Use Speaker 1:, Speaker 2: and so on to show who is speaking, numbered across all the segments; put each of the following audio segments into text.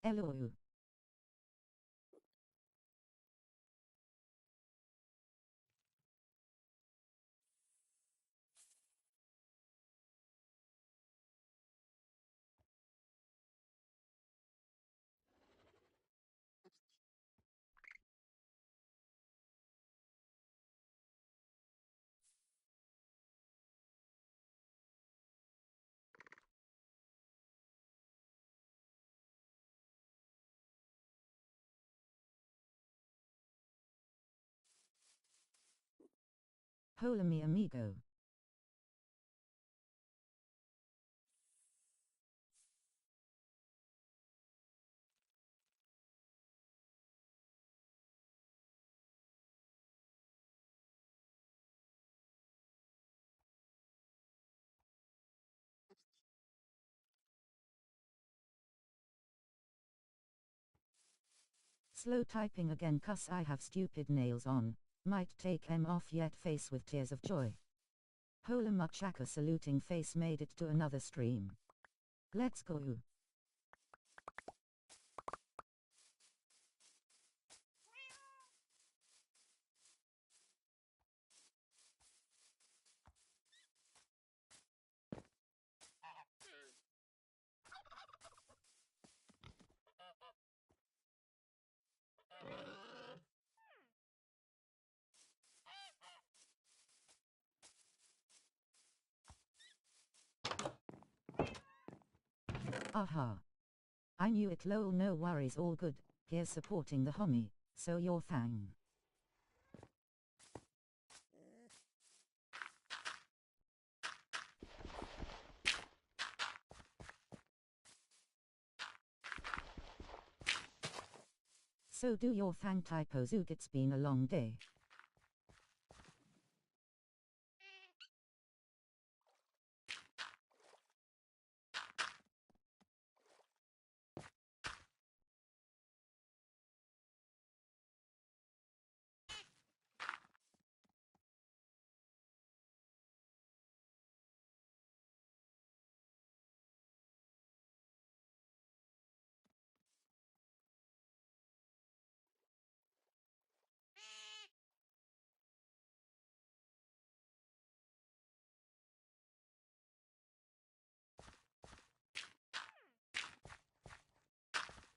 Speaker 1: LOU. Hola mi amigo. Slow typing again cuss I have stupid nails on. Might take em off yet face with tears of joy. Hola muchaka saluting face made it to another stream. Let's go. Aha. I knew it lol no worries all good, here supporting the homie, so your thang. So do your thang typo Zoog, it's been a long day.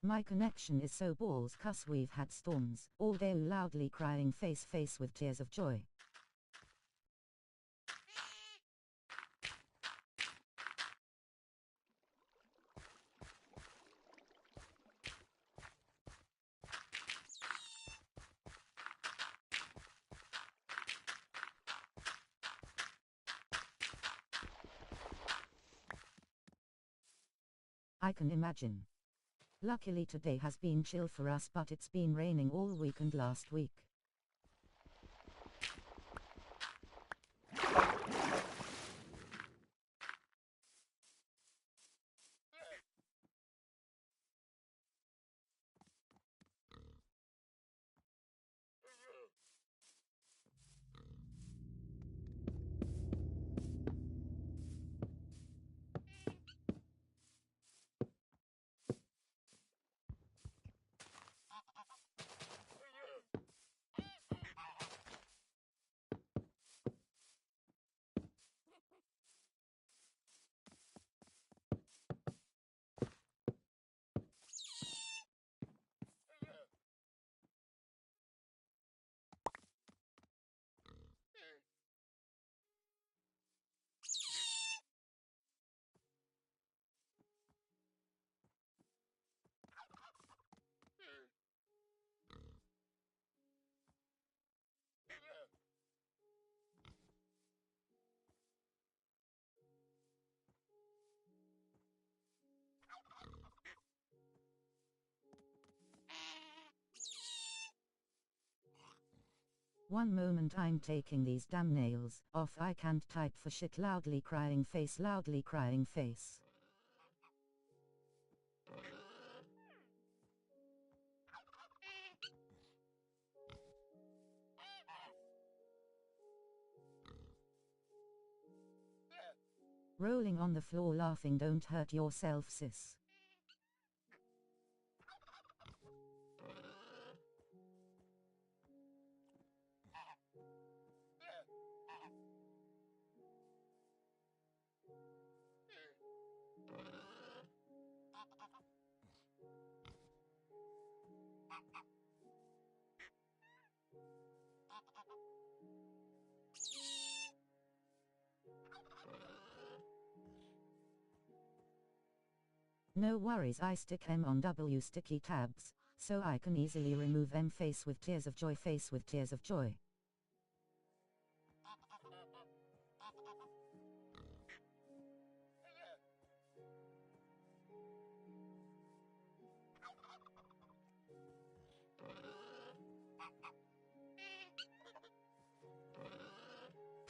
Speaker 1: My connection is so balls cuss we've had storms, all day loudly crying face with tears of joy. I can imagine. Luckily today has been chill for us, but it's been raining all week and last week. One moment I'm taking these damn nails off, I can't type for shit, loudly crying face, loudly crying face. Rolling on the floor laughing, don't hurt yourself sis. No worries, I stick M on W sticky tabs, so I can easily remove M face with tears of joy, face with tears of joy.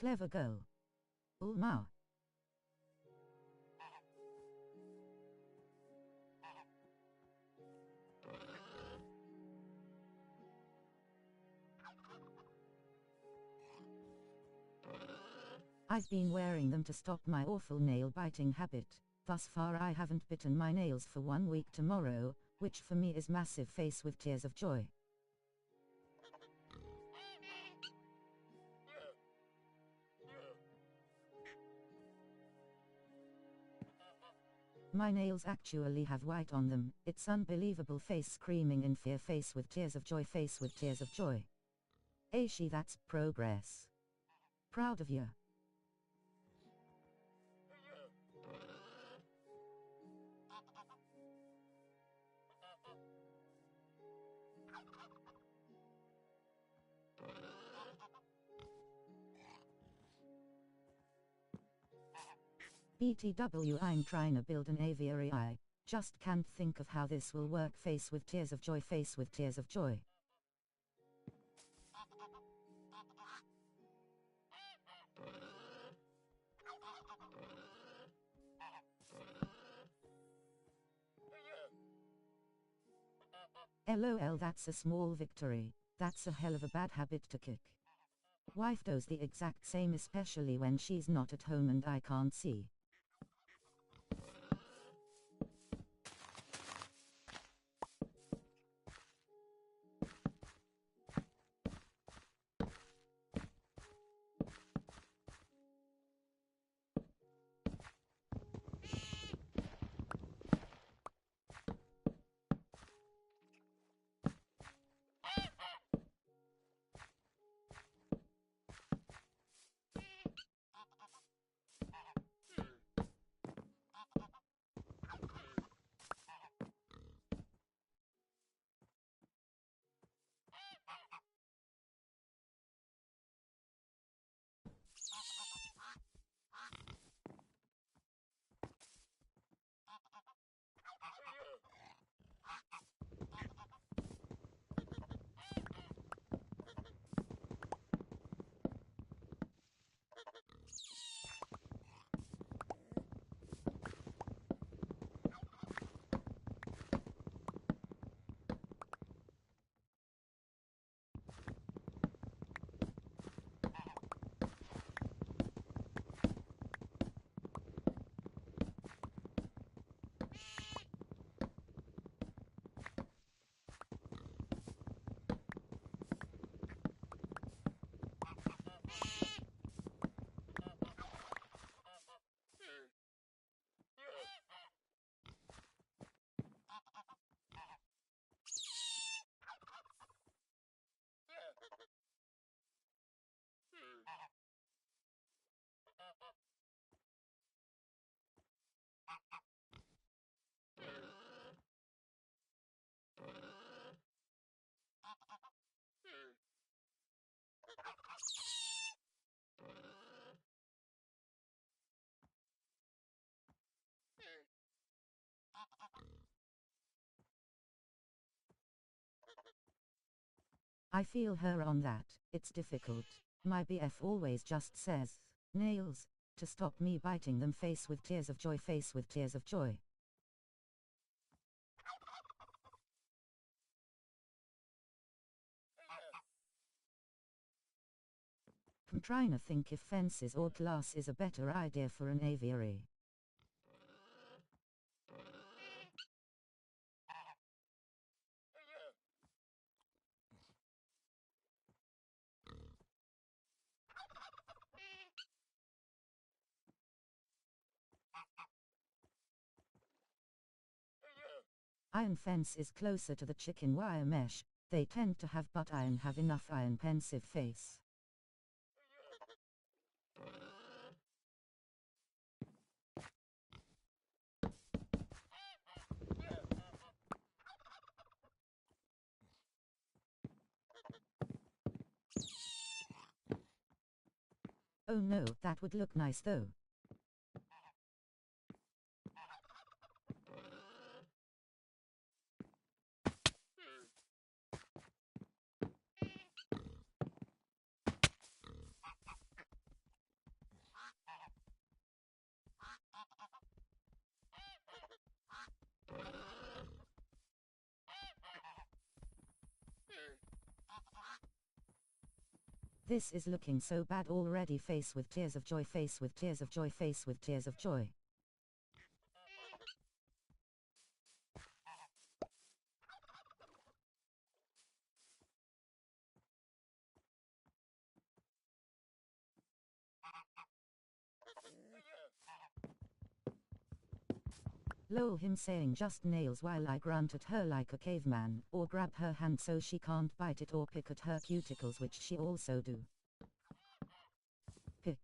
Speaker 1: Clever girl. Ulma. I've been wearing them to stop my awful nail biting habit. Thus far I haven't bitten my nails for 1 week tomorrow, which for me is massive, face with tears of joy. My nails actually have white on them. It's unbelievable, face screaming in fear, face with tears of joy, face with tears of joy. Aishi, that's progress. Proud of you. BTW, I'm trying to build an aviary. I just can't think of how this will work, face with tears of joy, face with tears of joy. LOL, that's a small victory. That's a hell of a bad habit to kick. Wife does the exact same, especially when she's not at home and I can't see. I feel her on that. It's difficult. My BF always just says, nails, to stop me biting them, face with tears of joy, face with tears of joy. I'm trying to think if fences or glass is a better idea for an aviary. Iron fence is closer to the chicken wire mesh. They tend to have but iron have enough iron, pensive face. Oh no, that would look nice though. This is looking so bad already. Face with tears of joy, face with tears of joy, face with tears of joy. Lol, him saying just nails while I grunt at her like a caveman, or grab her hand so she can't bite it, or pick at her cuticles, which she also do. Pick.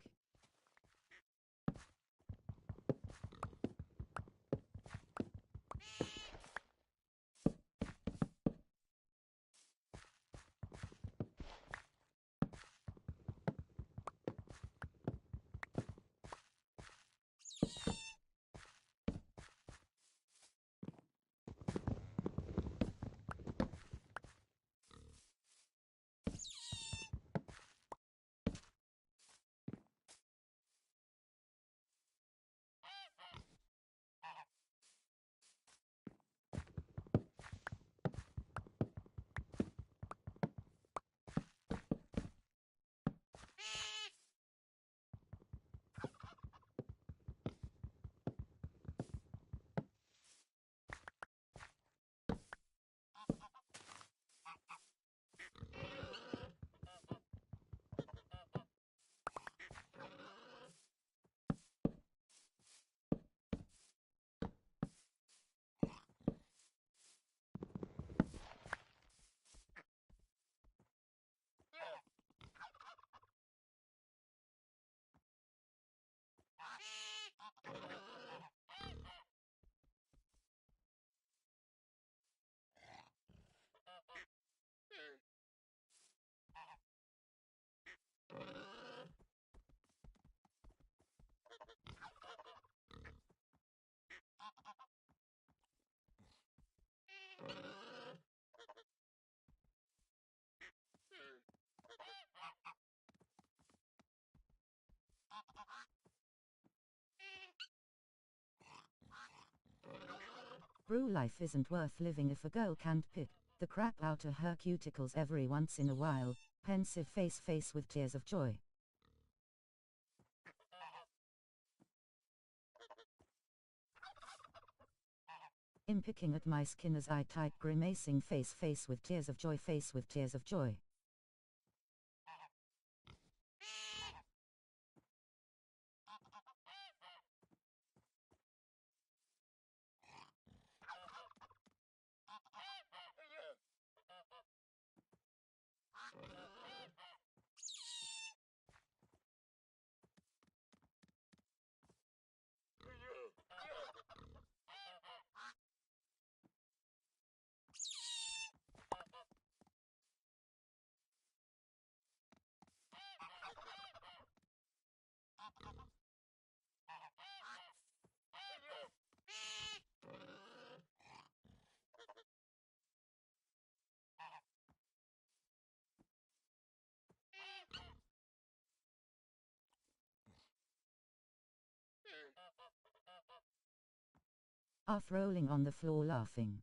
Speaker 1: Brew life isn't worth living if a girl can't pick the crap out of her cuticles every once in a while. Pensive face, face with tears of joy. I'm picking at my skin as I type grimacing face, face with tears of joy, face with tears of joy. Arth rolling on the floor laughing.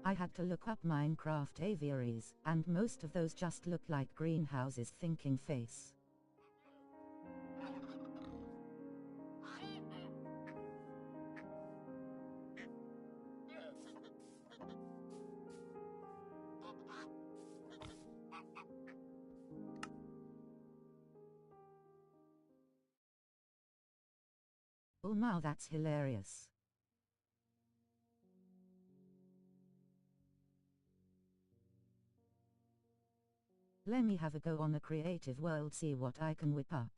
Speaker 1: I had to look up Minecraft aviaries, and most of those just look like greenhouses. Thinking face. Oh wow, that's hilarious. Let me have a go on a creative world, see what I can whip up.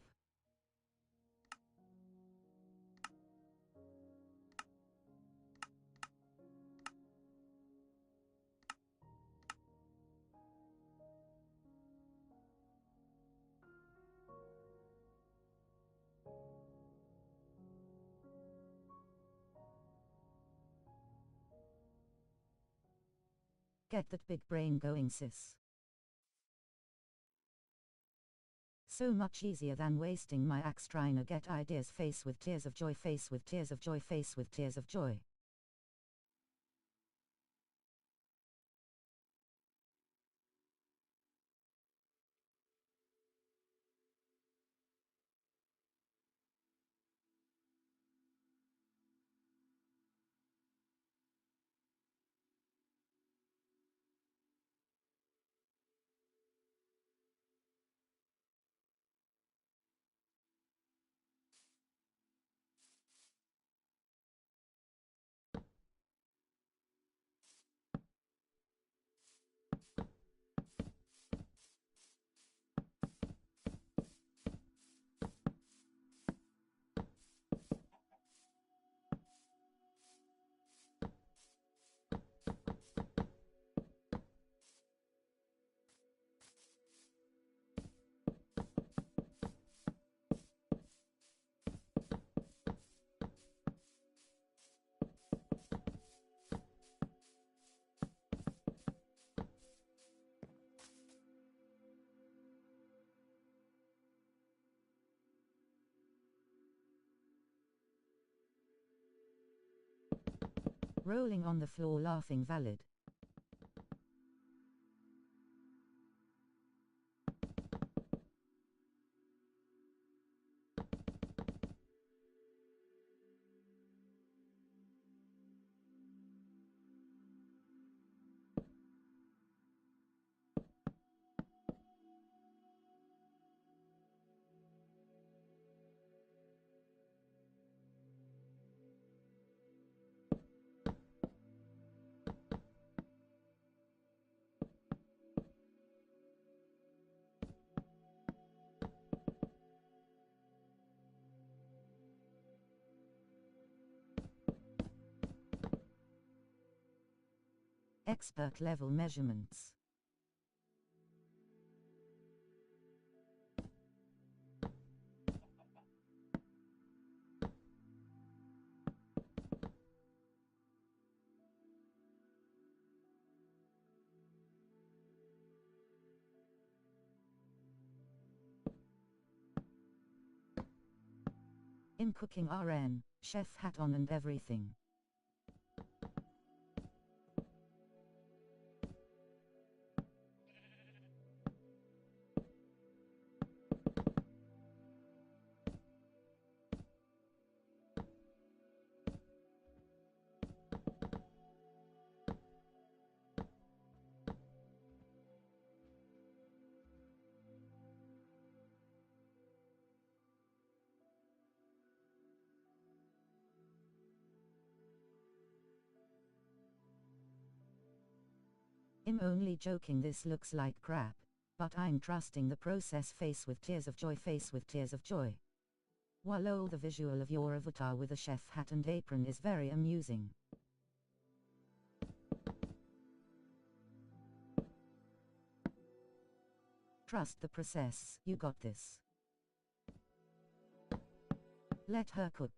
Speaker 1: Get that big brain going, sis. So much easier than wasting my axe trying to get ideas. Face with tears of joy, face with tears of joy, face with tears of joy. Rolling on the floor laughing, valid. Expert level measurements. In cooking RN, chef hat on and everything. I'm only joking, this looks like crap. But I'm trusting the process. Face with tears of joy, face with tears of joy. While the visual of your avatar with a chef hat and apron is very amusing. Trust the process, you got this. Let her cook.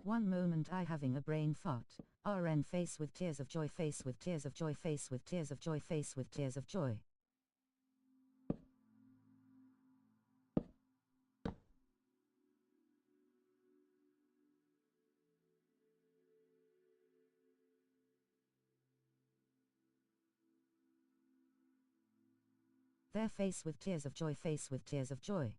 Speaker 1: One moment I having a brain fart. RN face with tears of joy, face with tears of joy, face with tears of joy, face with tears of joy. Their face with tears of joy, face with tears of joy.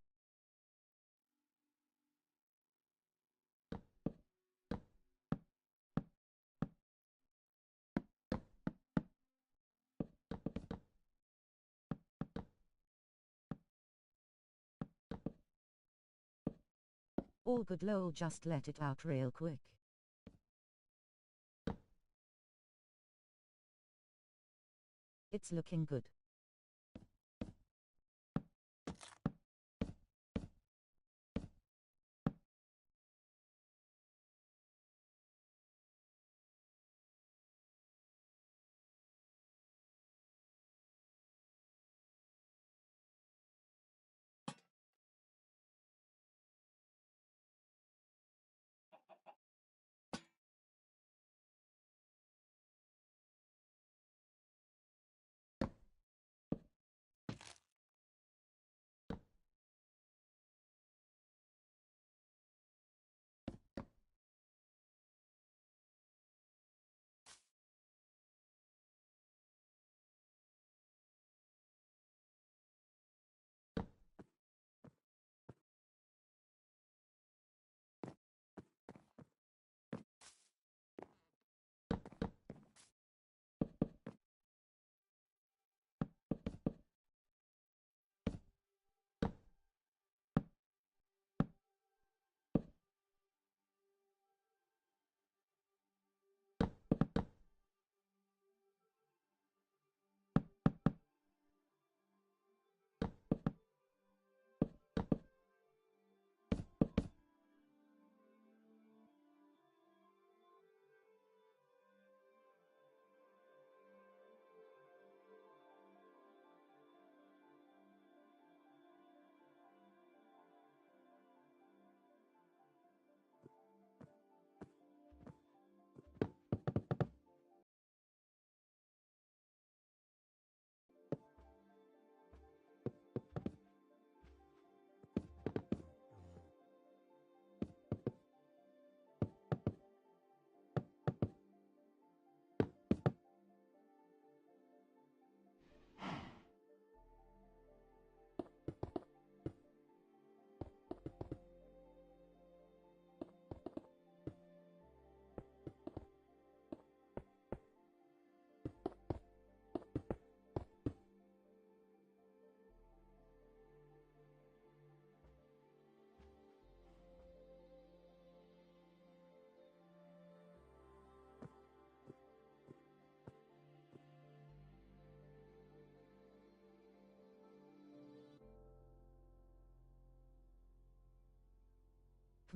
Speaker 1: All good lol, just let it out real quick. It's looking good.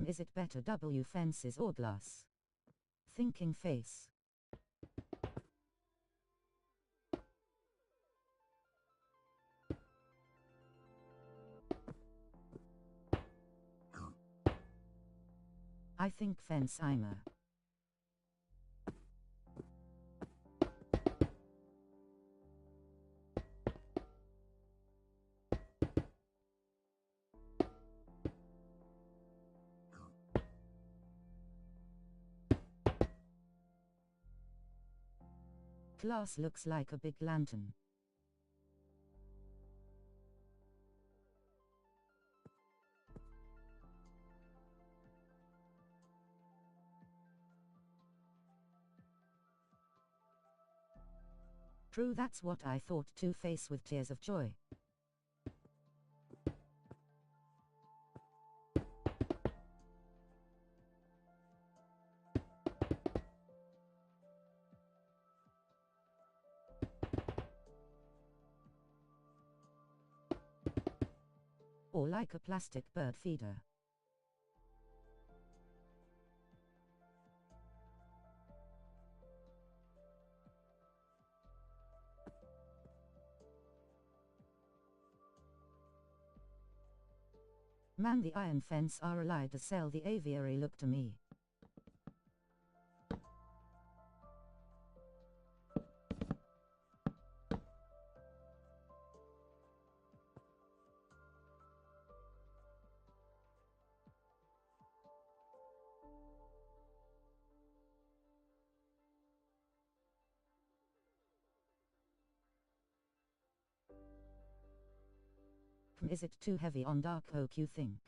Speaker 1: Is it better W fences or glass? Thinking face. I think fence Imer. Glass looks like a big lantern. True, that's what I thought too, face with tears of joy. Or like a plastic bird feeder. Man, the iron fence are allowed to sell the aviary look to me. Is it too heavy on dark oak, you think?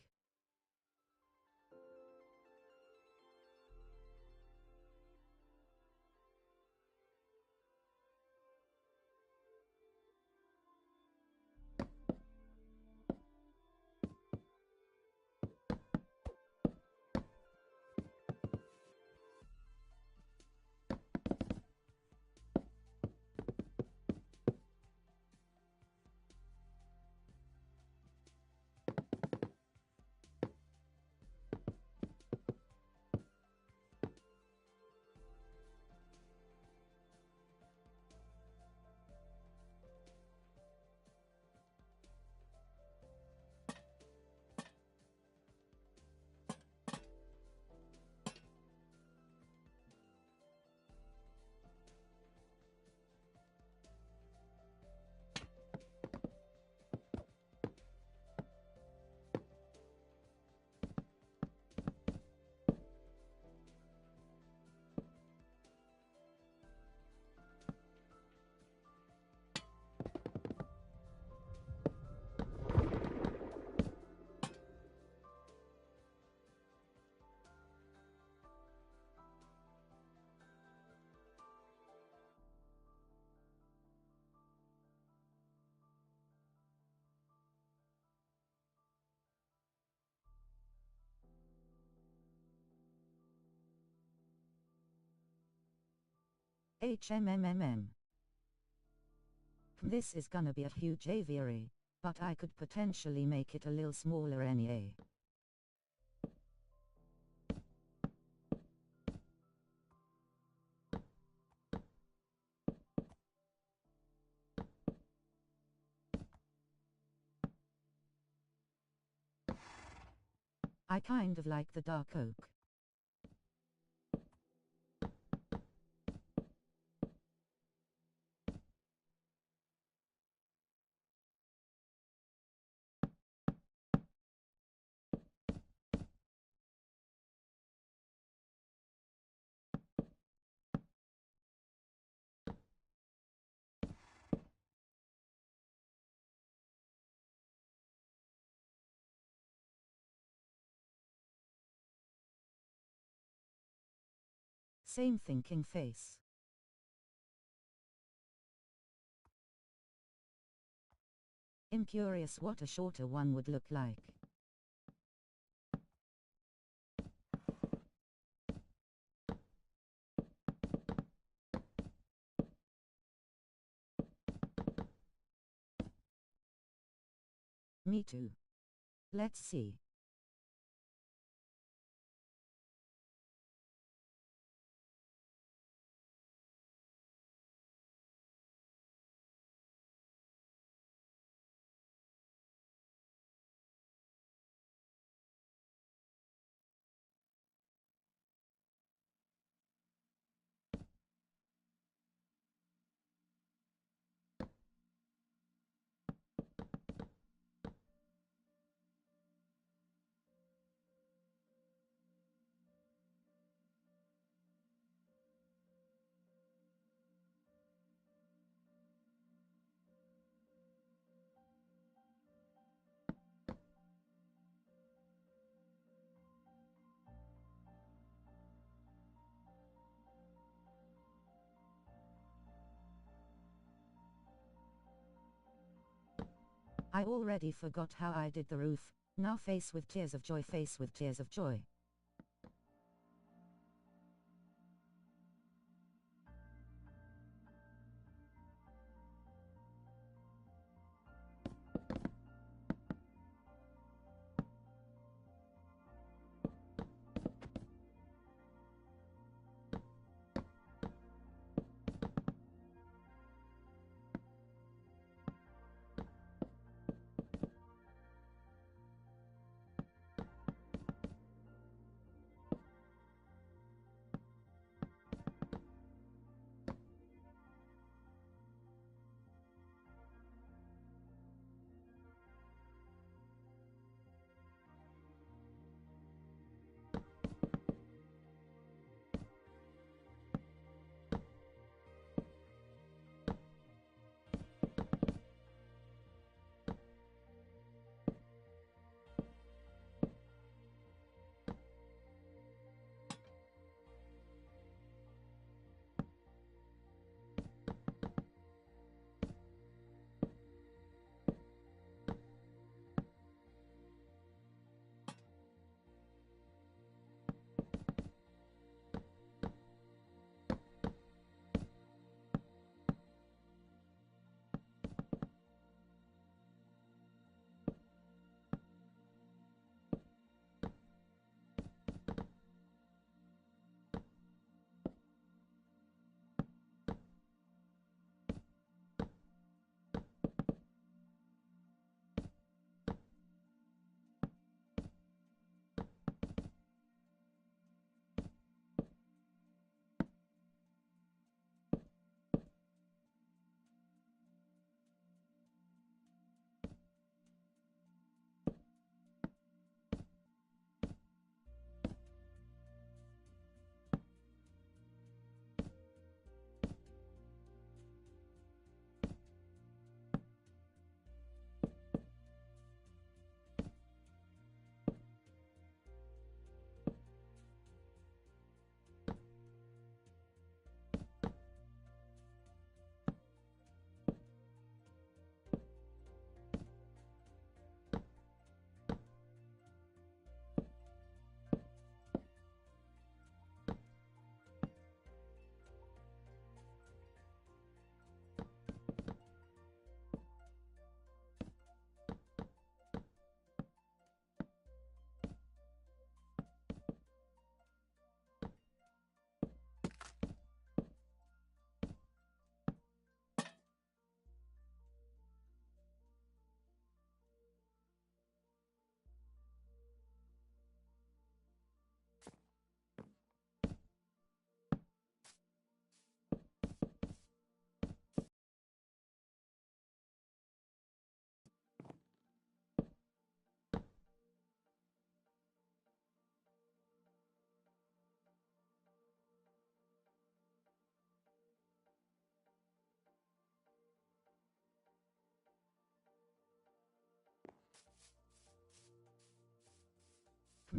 Speaker 1: HMMMM. This is gonna be a huge aviary, but I could potentially make it a little smaller anyway. I kind of like the dark oak. Same thinking face. I'm curious what a shorter one would look like. Me too. Let's see. I already forgot how I did the roof. Now face with tears of joy, face with tears of joy.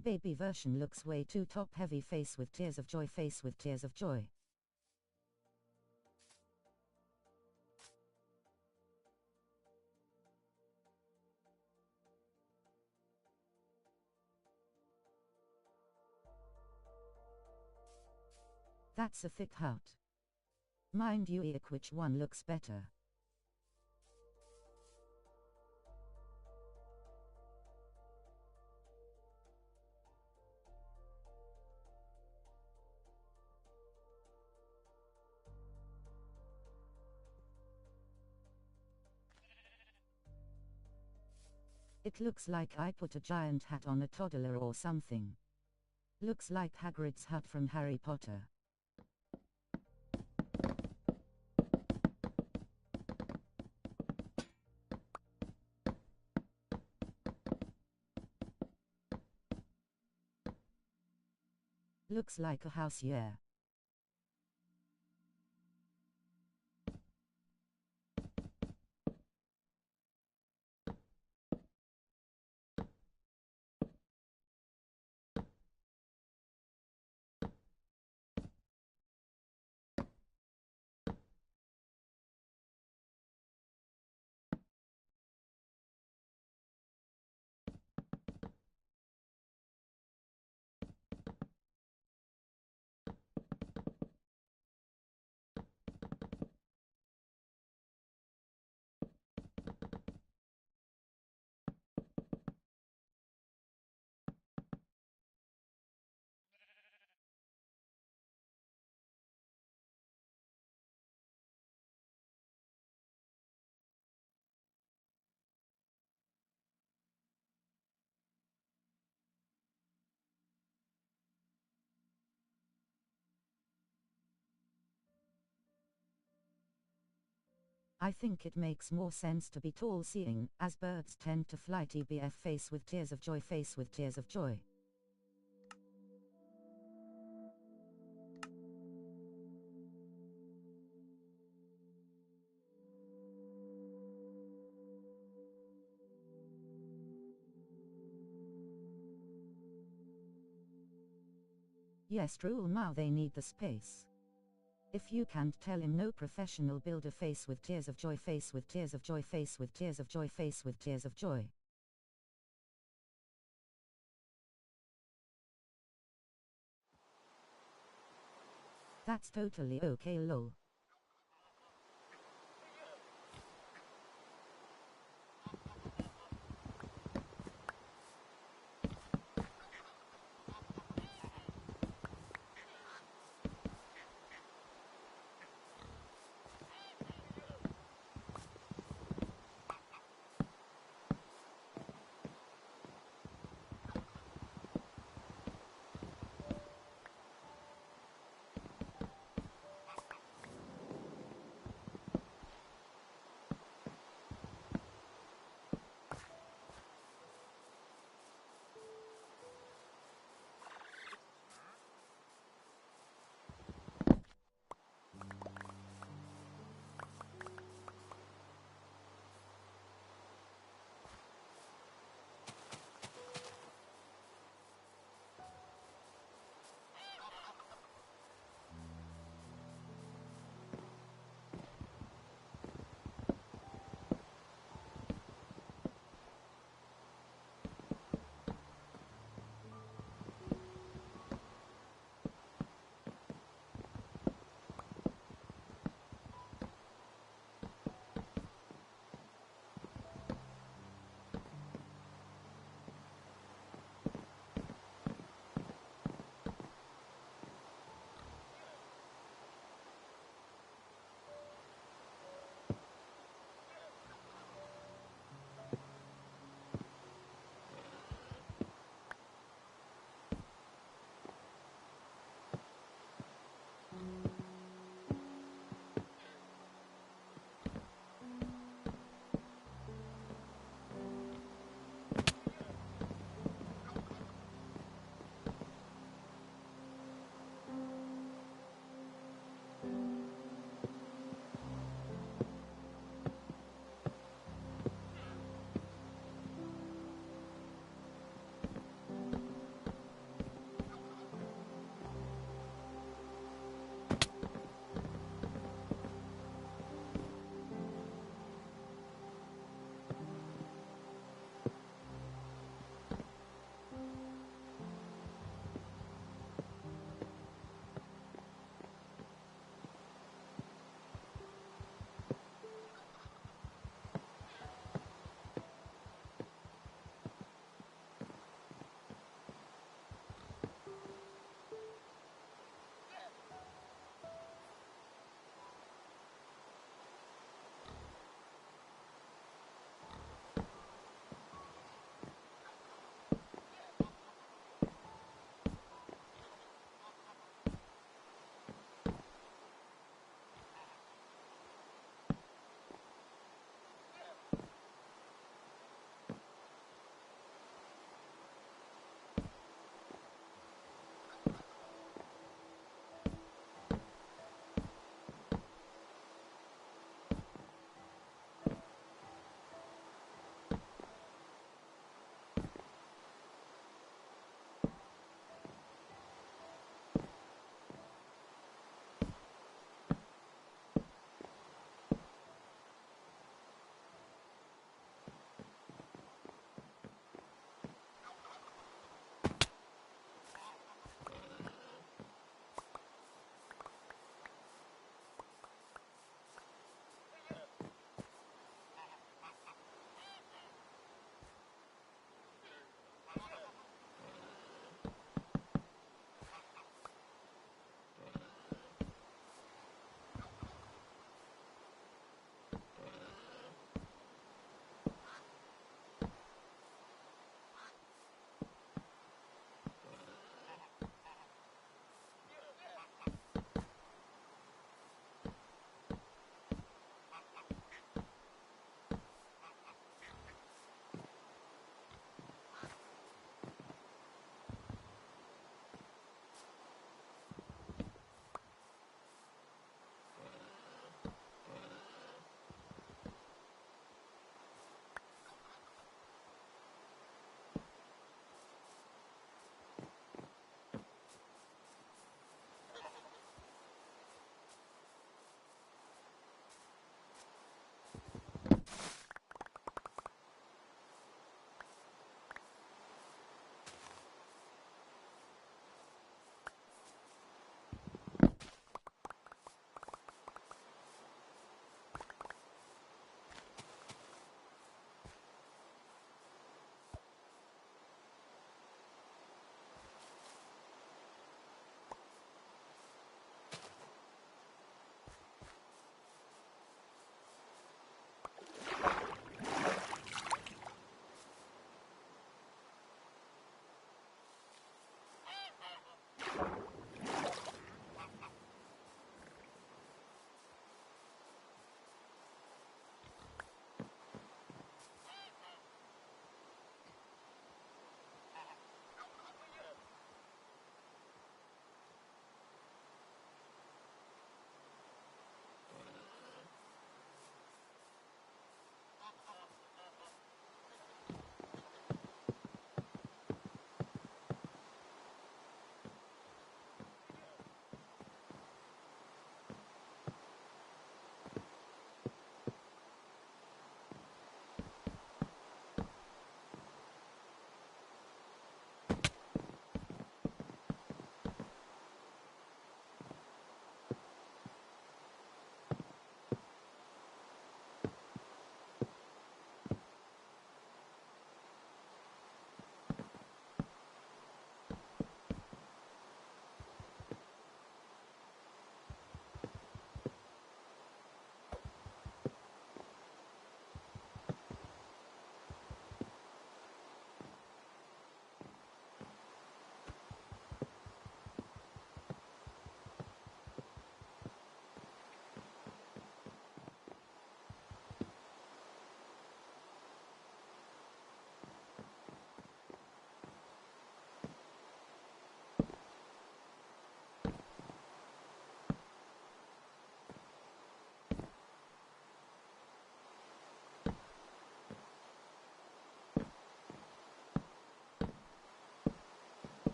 Speaker 1: baby version looks way too top heavy. Face with tears of joy, face with tears of joy. That's a thick heart. Mind you, which one looks better? It looks like I put a giant hat on a toddler or something. Looks like Hagrid's hut from Harry Potter. Looks like a house, yeah. I think it makes more sense to be tall seeing, as birds tend to fly. TBF, face with tears of joy, face with tears of joy. Yes, true, now they need the space. If you can't tell him, no professional builder. Face with tears of joy, face with tears of joy, face with tears of joy, face with tears of joy. That's totally okay, lol.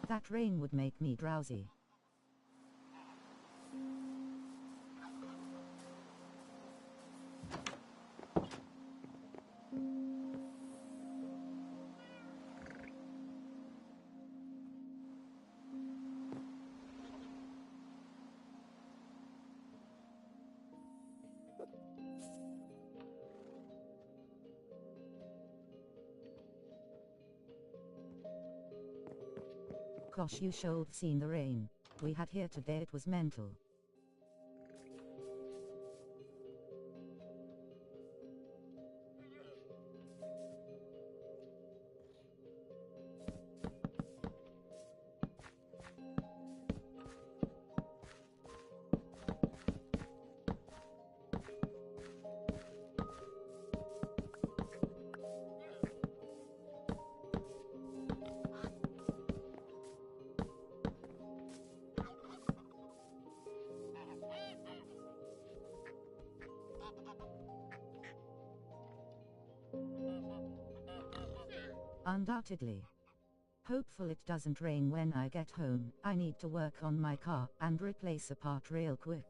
Speaker 1: That rain would make me drowsy. Gosh, you should've seen the rain we had here today, it was mental. Undoubtedly. Hopeful it doesn't rain when I get home. I need to work on my car and replace a part real quick.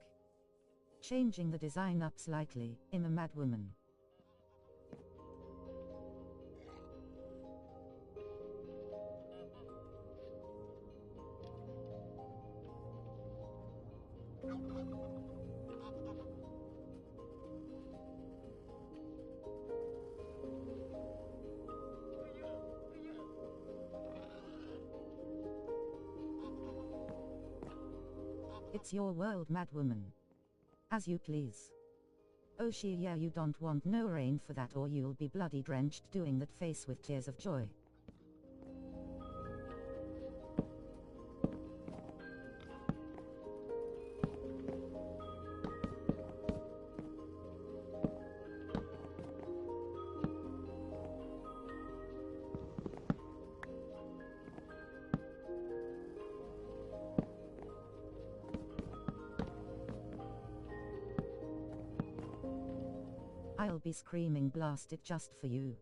Speaker 1: Changing the design up slightly. I'm a mad woman. It's your world, mad woman. As you please. Oh yeah, you don't want no rain for that, or you'll be bloody drenched doing that face with tears of joy. I'll be screaming blast it just for you.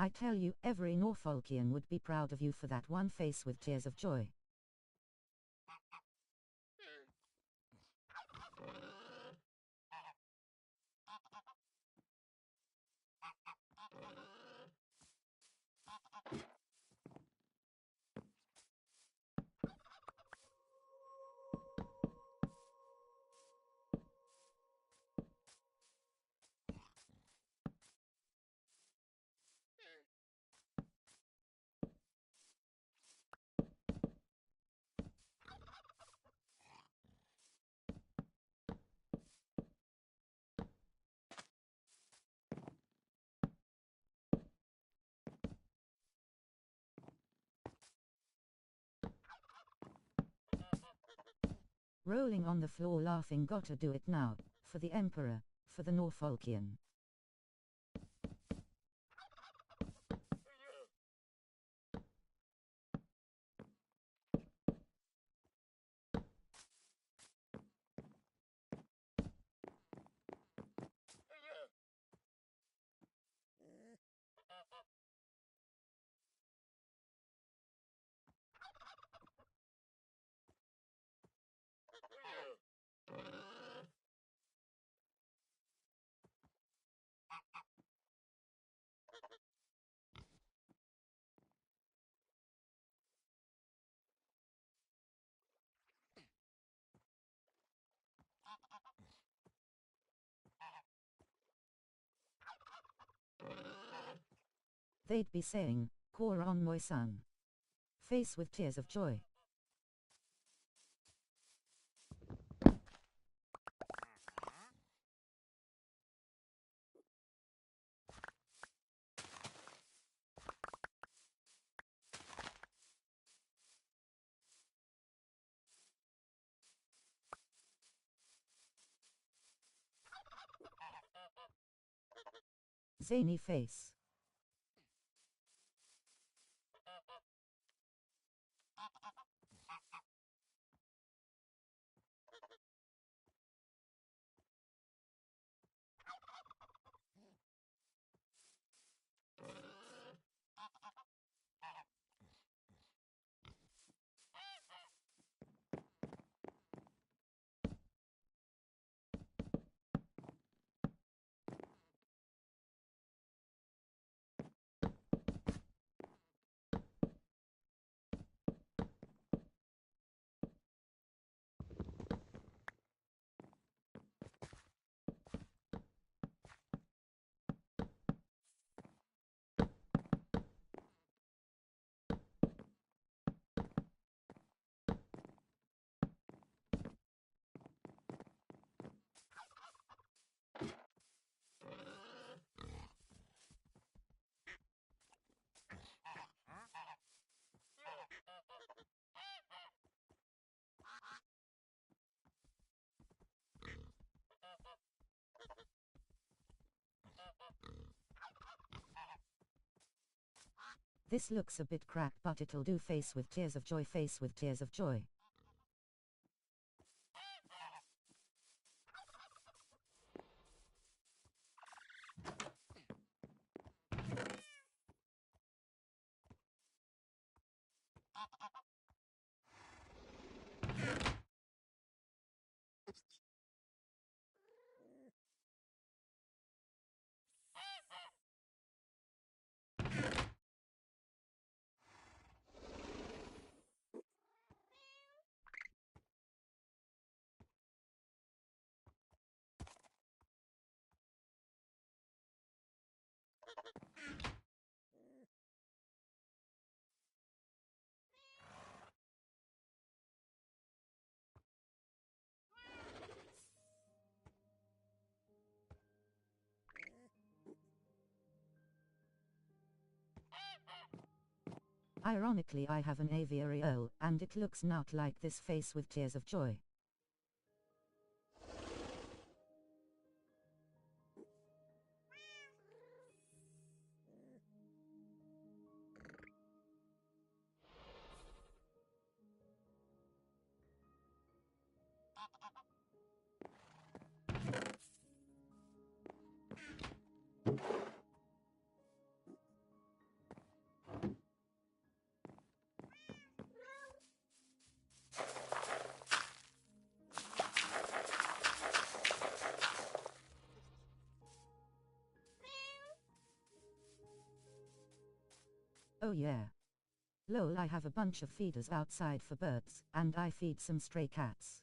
Speaker 1: I tell you, every Norfolkian would be proud of you for that one face with tears of joy. Rolling on the floor laughing, gotta do it now, for the Emperor, for the Norfolkian. They'd be saying, "Pour on, my son." Face with tears of joy. Zany face. This looks a bit crap, but it'll do. Face with tears of joy, face with tears of joy. Ironically, I have an aviary earl, and it looks not like this face with tears of joy. Oh yeah. Lol, I have a bunch of feeders outside for birds, and I feed some stray cats.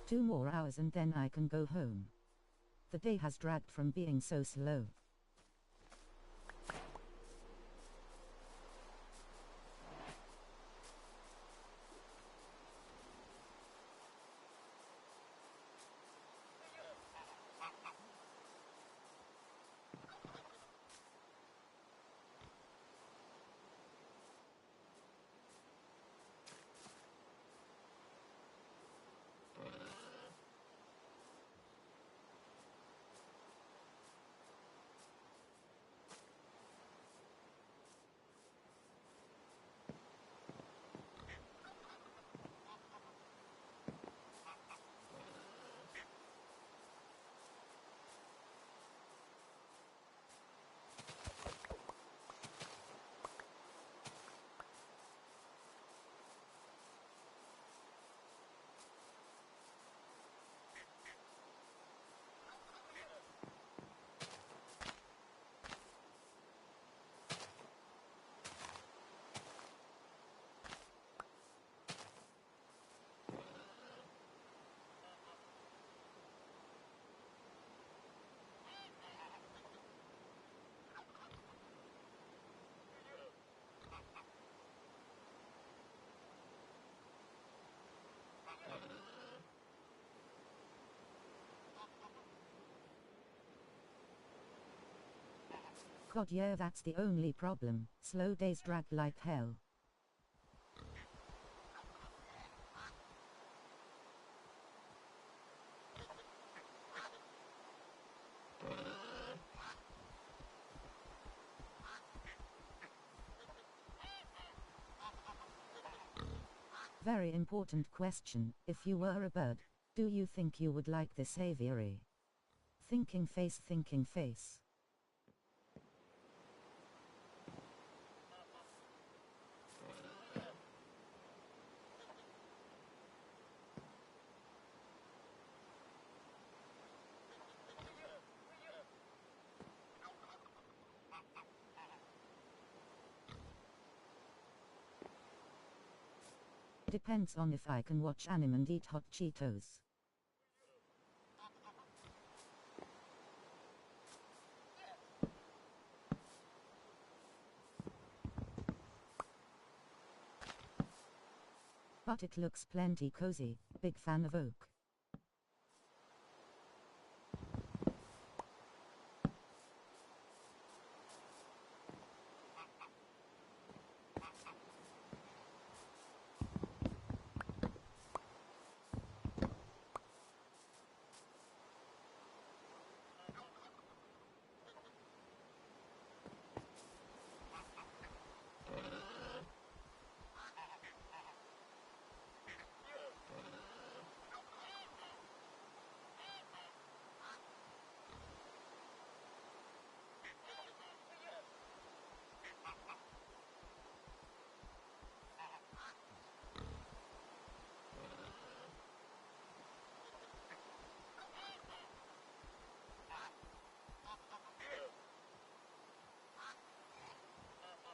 Speaker 1: Two more hours and then I can go home. The day has dragged from being so slow. God, yeah, that's the only problem. Slow days drag like hell. Very important question. If you were a bird, do you think you would like this aviary? Thinking face, thinking face. Depends on if I can watch anime and eat hot Cheetos. But it looks plenty cozy. Big fan of oak.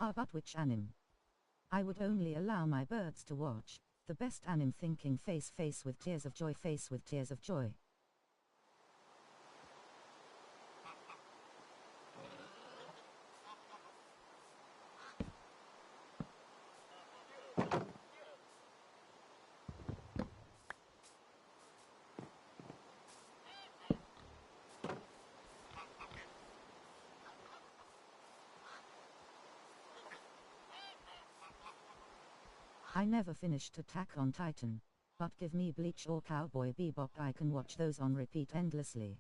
Speaker 1: Ah, but which anime? I would only allow my birds to watch the best anime. Thinking face, face with tears of joy, face with tears of joy. I never finished Attack on Titan, but give me Bleach or Cowboy Bebop, I can watch those on repeat endlessly.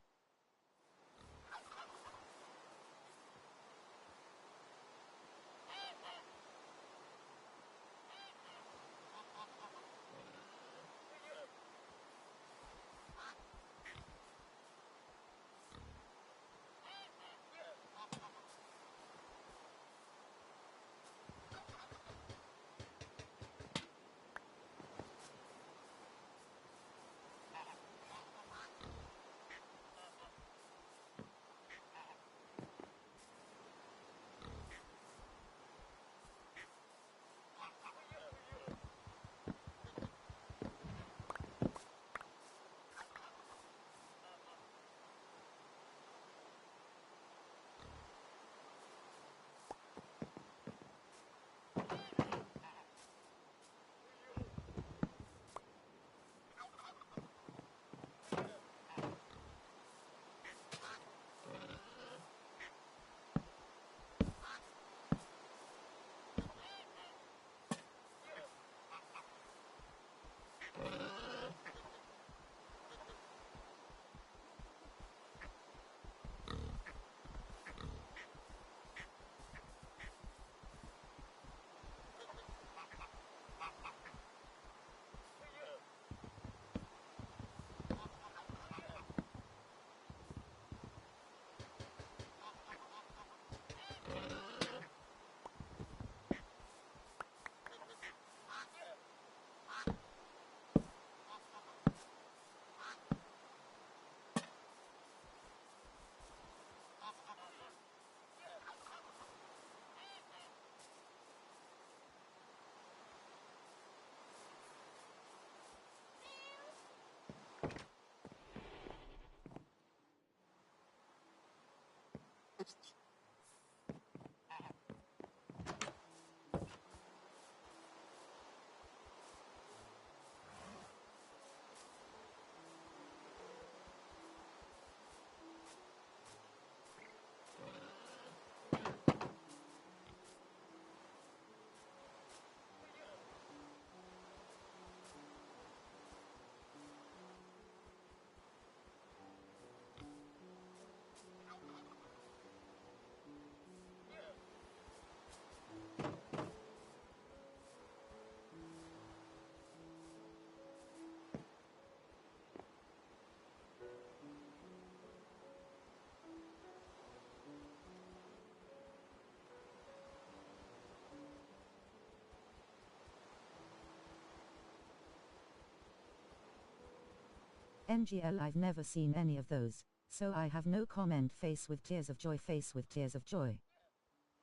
Speaker 1: NGL, I've never seen any of those, so I have no comment. Face with tears of joy, face with tears of joy.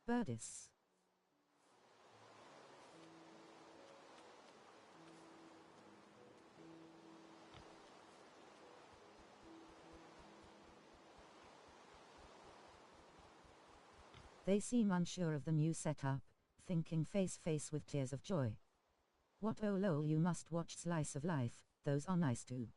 Speaker 1: Birdis. They seem unsure of the new setup, thinking face with tears of joy. What, oh lol, you must watch Slice of Life, those are nice too.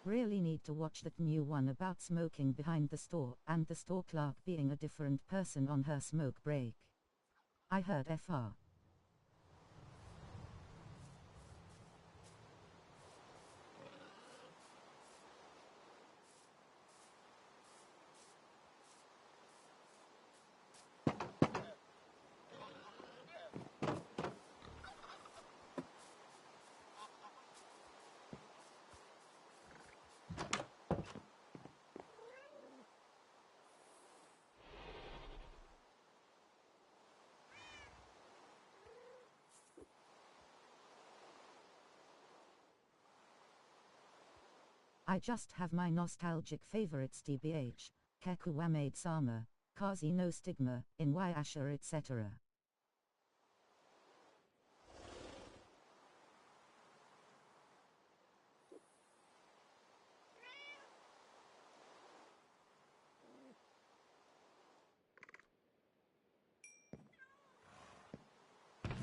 Speaker 1: Really need to watch that new one about smoking behind the store, and the store clerk being a different person on her smoke break. I heard FR. I just have my nostalgic favorites tbh, Keku wa Maid Sama, Kazi no Stigma, Inuyasha etc.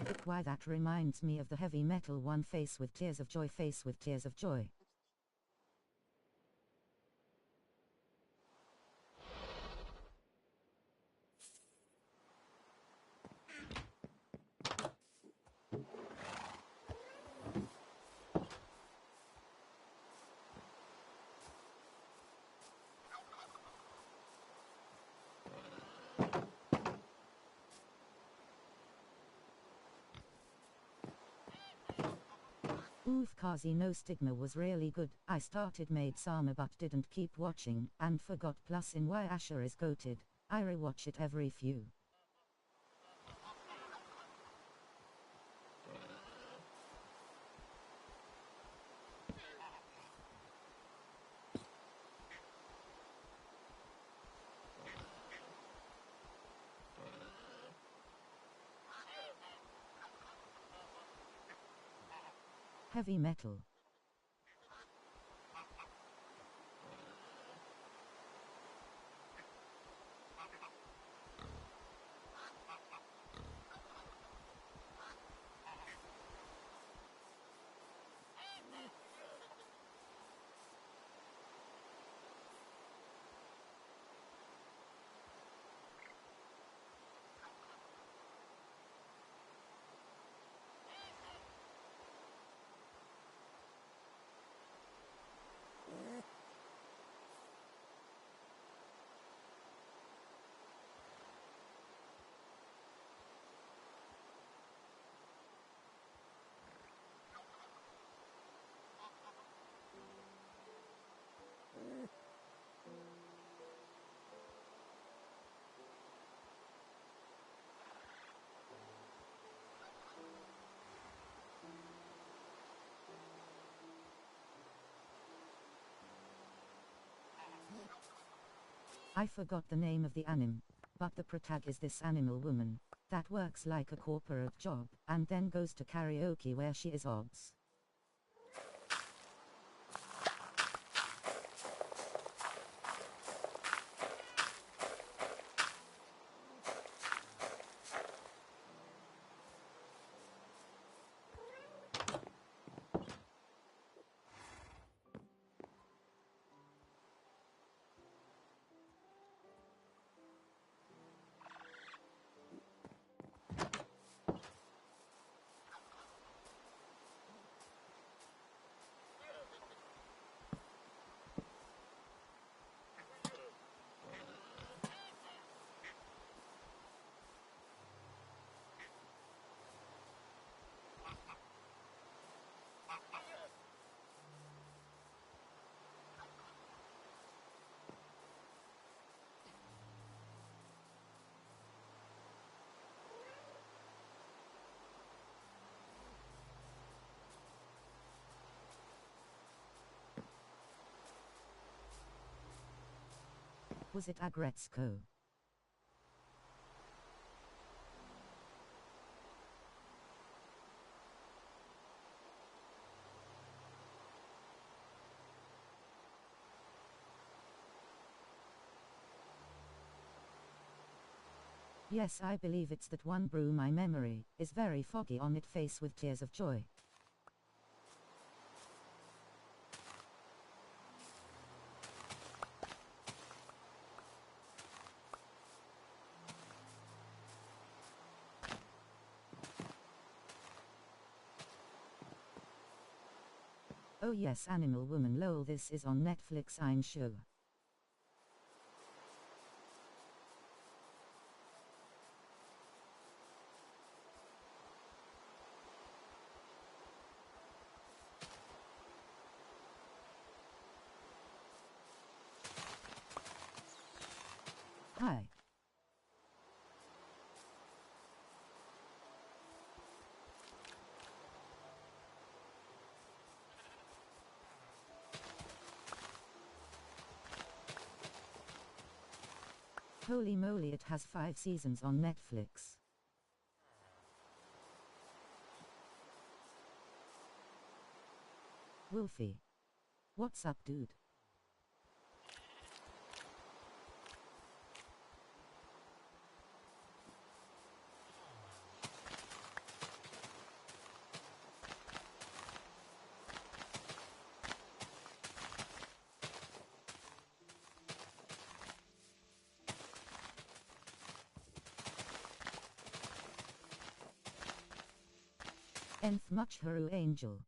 Speaker 1: Look, why that reminds me of the heavy metal one, face with tears of joy, face with tears of joy. Oof, Kazi no Stigma was really good. I started Maid Sama but didn't keep watching, and forgot, plus Inuyasha is goated. I rewatch it every few. Heavy metal. I forgot the name of the anime, but the protag is this animal woman that works like a corporate job and then goes to karaoke where she is odds. Was it Agretzko? Yes, I believe it's that one brew. My memory is very foggy on it. Face with tears of joy. Oh yes, Animal Woman. Lol, this is on Netflix, I'm sure. Hi. Holy moly, it has 5 seasons on Netflix. Wolfie. What's up, dude? Nth much Haru Angel.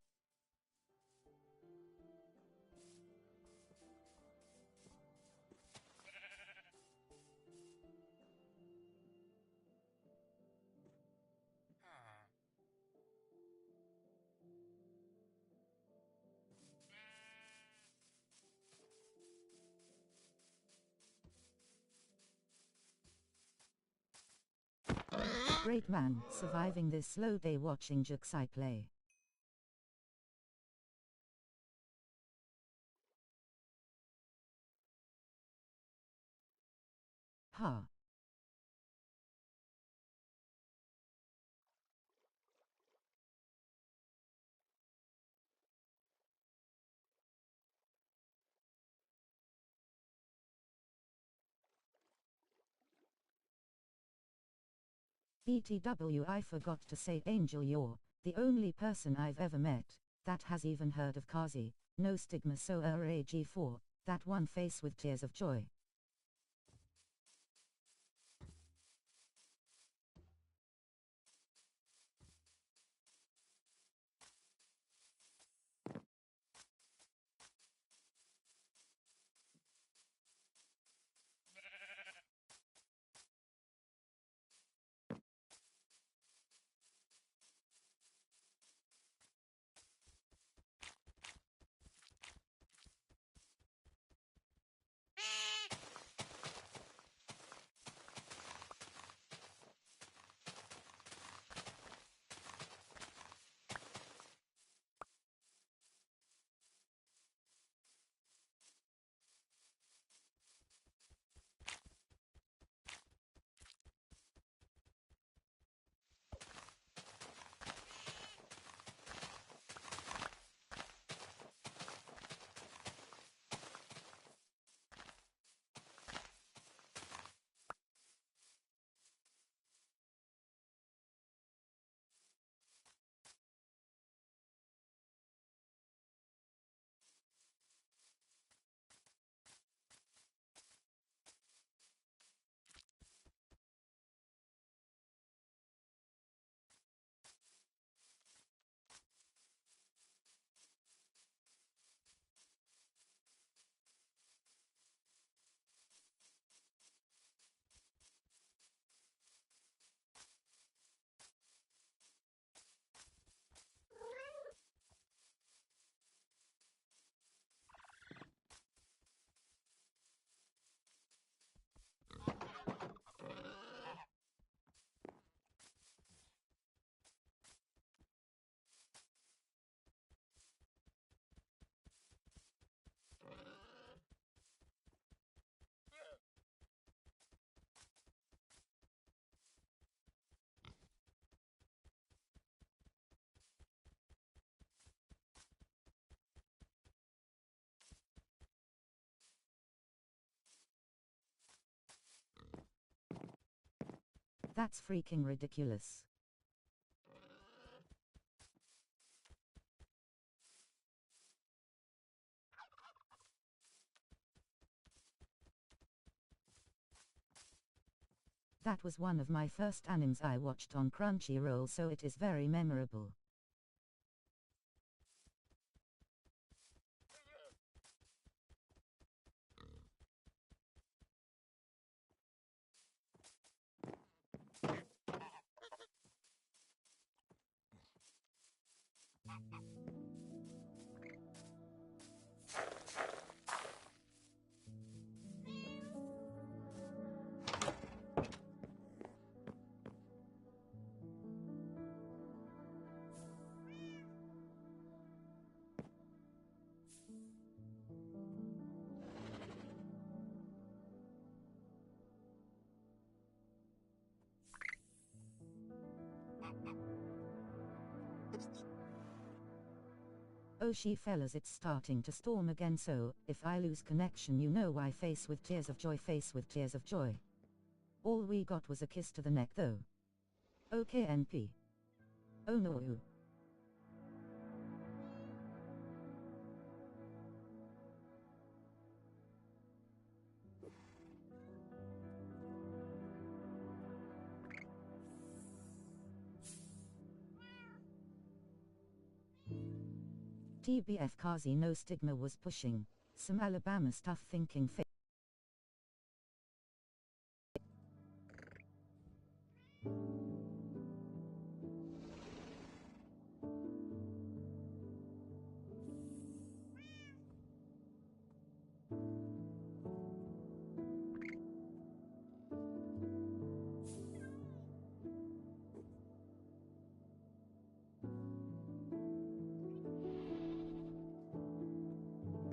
Speaker 1: Great man, surviving this slow day watching Juxai play. Ha. BTW, I forgot to say, Angel, you're the only person I've ever met that has even heard of Kazi. No stigma. So RAG4, that one face with tears of joy. That's freaking ridiculous. That was one of my first animes I watched on Crunchyroll, so it is very memorable. Oh she fellas, it's starting to storm again, so if I lose connection you know why. Face with tears of joy, face with tears of joy. All we got was a kiss to the neck though. Okay NP. Oh no. TBF Kazi no stigma was pushing some Alabama stuff, thinking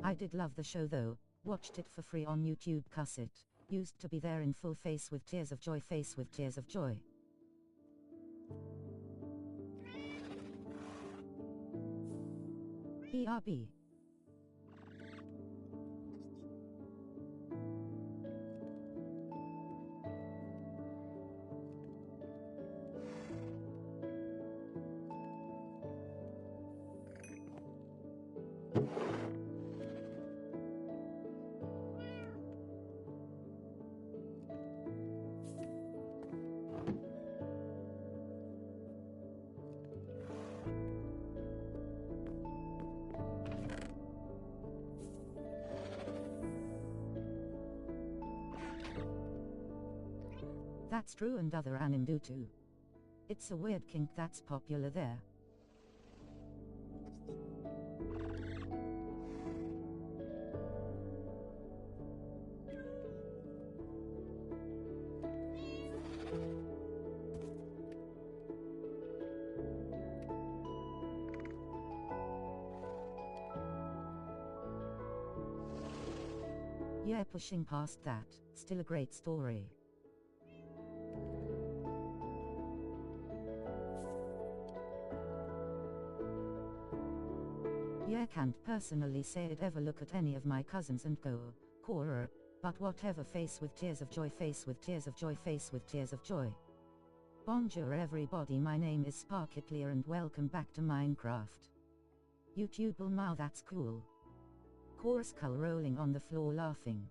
Speaker 1: I did love the show though, watched it for free on YouTube, cuss it. Used to be there in full. Face with tears of joy, face with tears of joy. BRB. That's true, and other anime do too. It's a weird kink that's popular there. Yeah, pushing past that, still a great story. Yeah, can't personally say I'd ever look at any of my cousins and go, Korra, but whatever. Face with tears of joy, face with tears of joy, face with tears of joy. Bonjour everybody, my name is Sparkitlia and welcome back to Minecraft. YouTube. Wow, that's cool. Korra skull rolling on the floor laughing.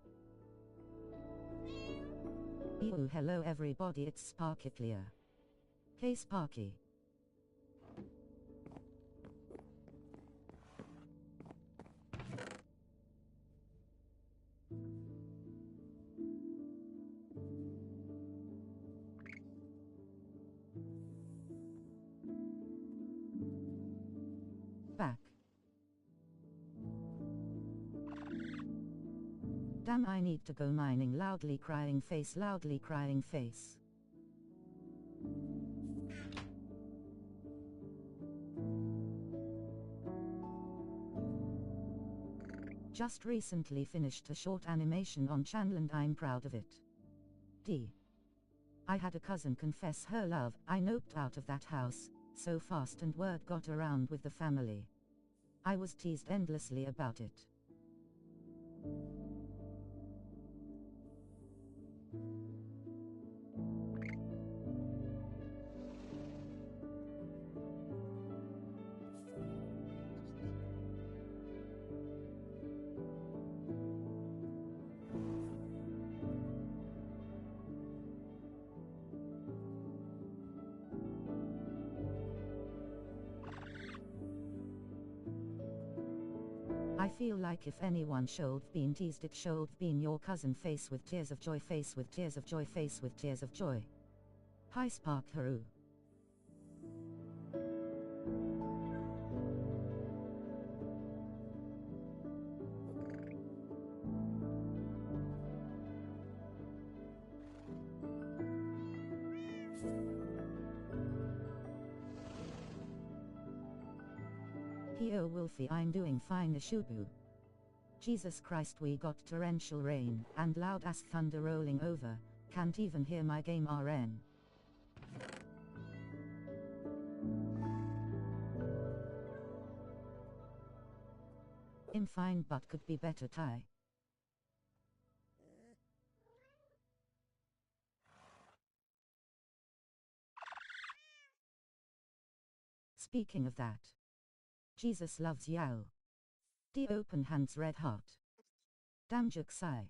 Speaker 1: Ew, hello everybody, it's Sparkitlia. Hey Sparky. Back. Damn, I need to go mining. Loudly crying face, loudly crying face. Just recently finished a short animation on channel and I'm proud of it. D. I had a cousin confess her love. I noped out of that house so fast and word got around with the family. I was teased endlessly about it. I feel like if anyone should been teased, it should been your cousin. Face with tears of joy, face with tears of joy, face with tears of joy. Hi Spark Haru. Yo Wolfie, I'm doing fine. Ishubu. Jesus Christ, we got torrential rain and loud ass thunder rolling over. Can't even hear my game RN. I'm fine but could be better. Ty. Speaking of that. Jesus loves Yao. The open hands red heart. Damjuk Sai.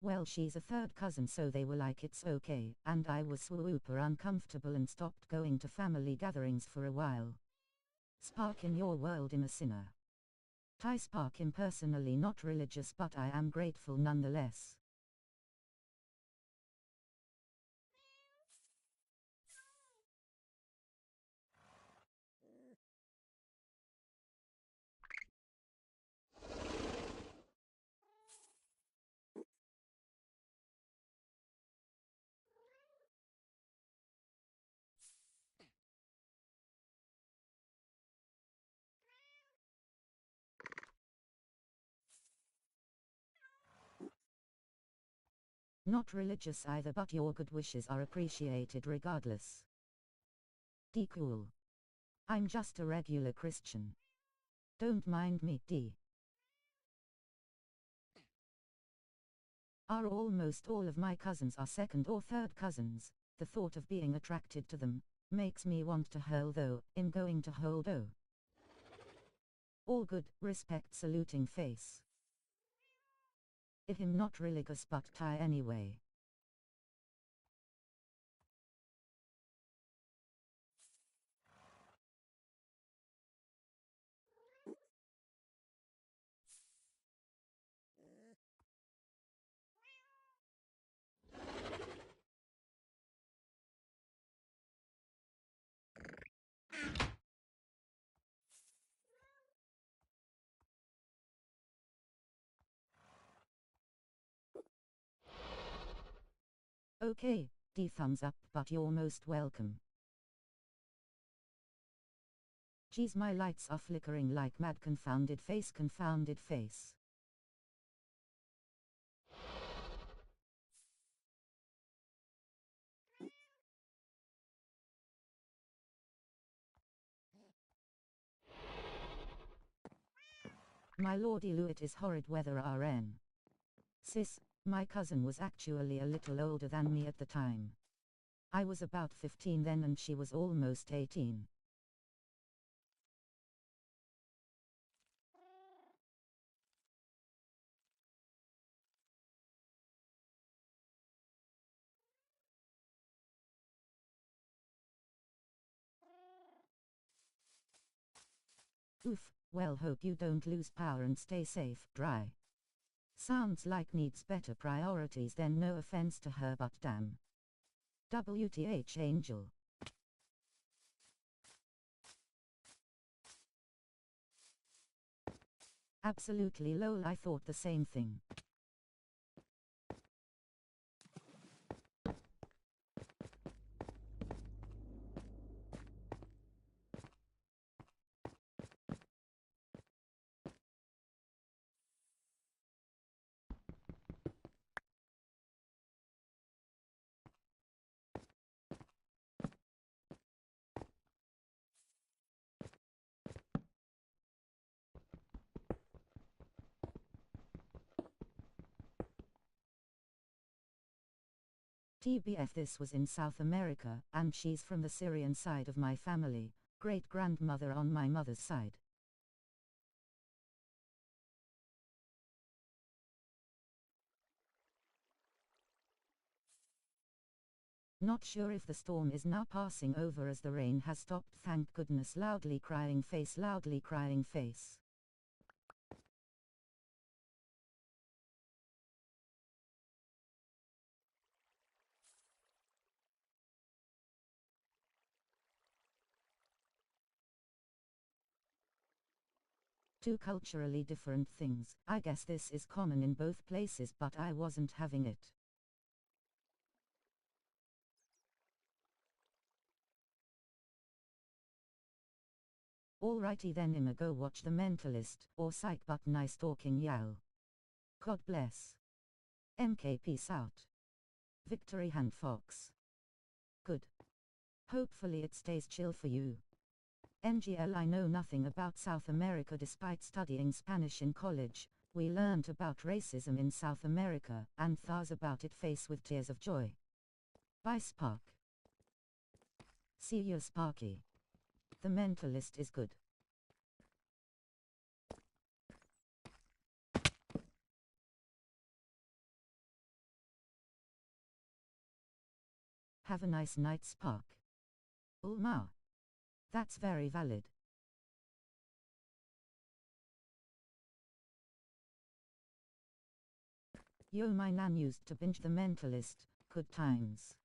Speaker 1: Well, she's a third cousin, so they were like it's okay, and I was super uncomfortable and stopped going to family gatherings for a while. Spark in your world, I'm a sinner. Ty Spark, I'm personally not religious, but I am grateful nonetheless. Not religious either, but your good wishes are appreciated regardless. D cool. I'm just a regular Christian. Don't mind me, D. Almost all of my cousins are second or third cousins. The thought of being attracted to them makes me want to hurl, though in going to hold o. All good, respect, saluting face. I'm not religious but Thai anyway. Okay, D thumbs up, but you're most welcome. Geez, my lights are flickering like mad. Confounded face, confounded face. My lordy Lou, it is horrid weather RN. Sis, my cousin was actually a little older than me at the time. I was about 15 then and she was almost 18. Oof, well, hope you don't lose power and stay safe. Dry. Sounds like needs better priorities then, no offense to her, but damn. WTH Angel. Absolutely lol, I thought the same thing. TBF, this was in South America, and she's from the Syrian side of my family, great-grandmother on my mother's side. Not sure if the storm is now passing over as the rain has stopped. Thank goodness. Loudly crying face, loudly crying face. Two culturally different things. I guess this is common in both places, but I wasn't having it. Alrighty then, I'ma go watch The Mentalist, or Psych, but nice talking y'all. God bless. MK, peace out. Victory Hand Fox. Good. Hopefully it stays chill for you. NGL, I know nothing about South America despite studying Spanish in college. We learned about racism in South America, and thoughts about it face with tears of joy. Bye Spark. See you Sparky. The Mentalist is good. Have a nice night Spark. Ulma. That's very valid. Yo, my nan used to binge The Mentalist. Good times.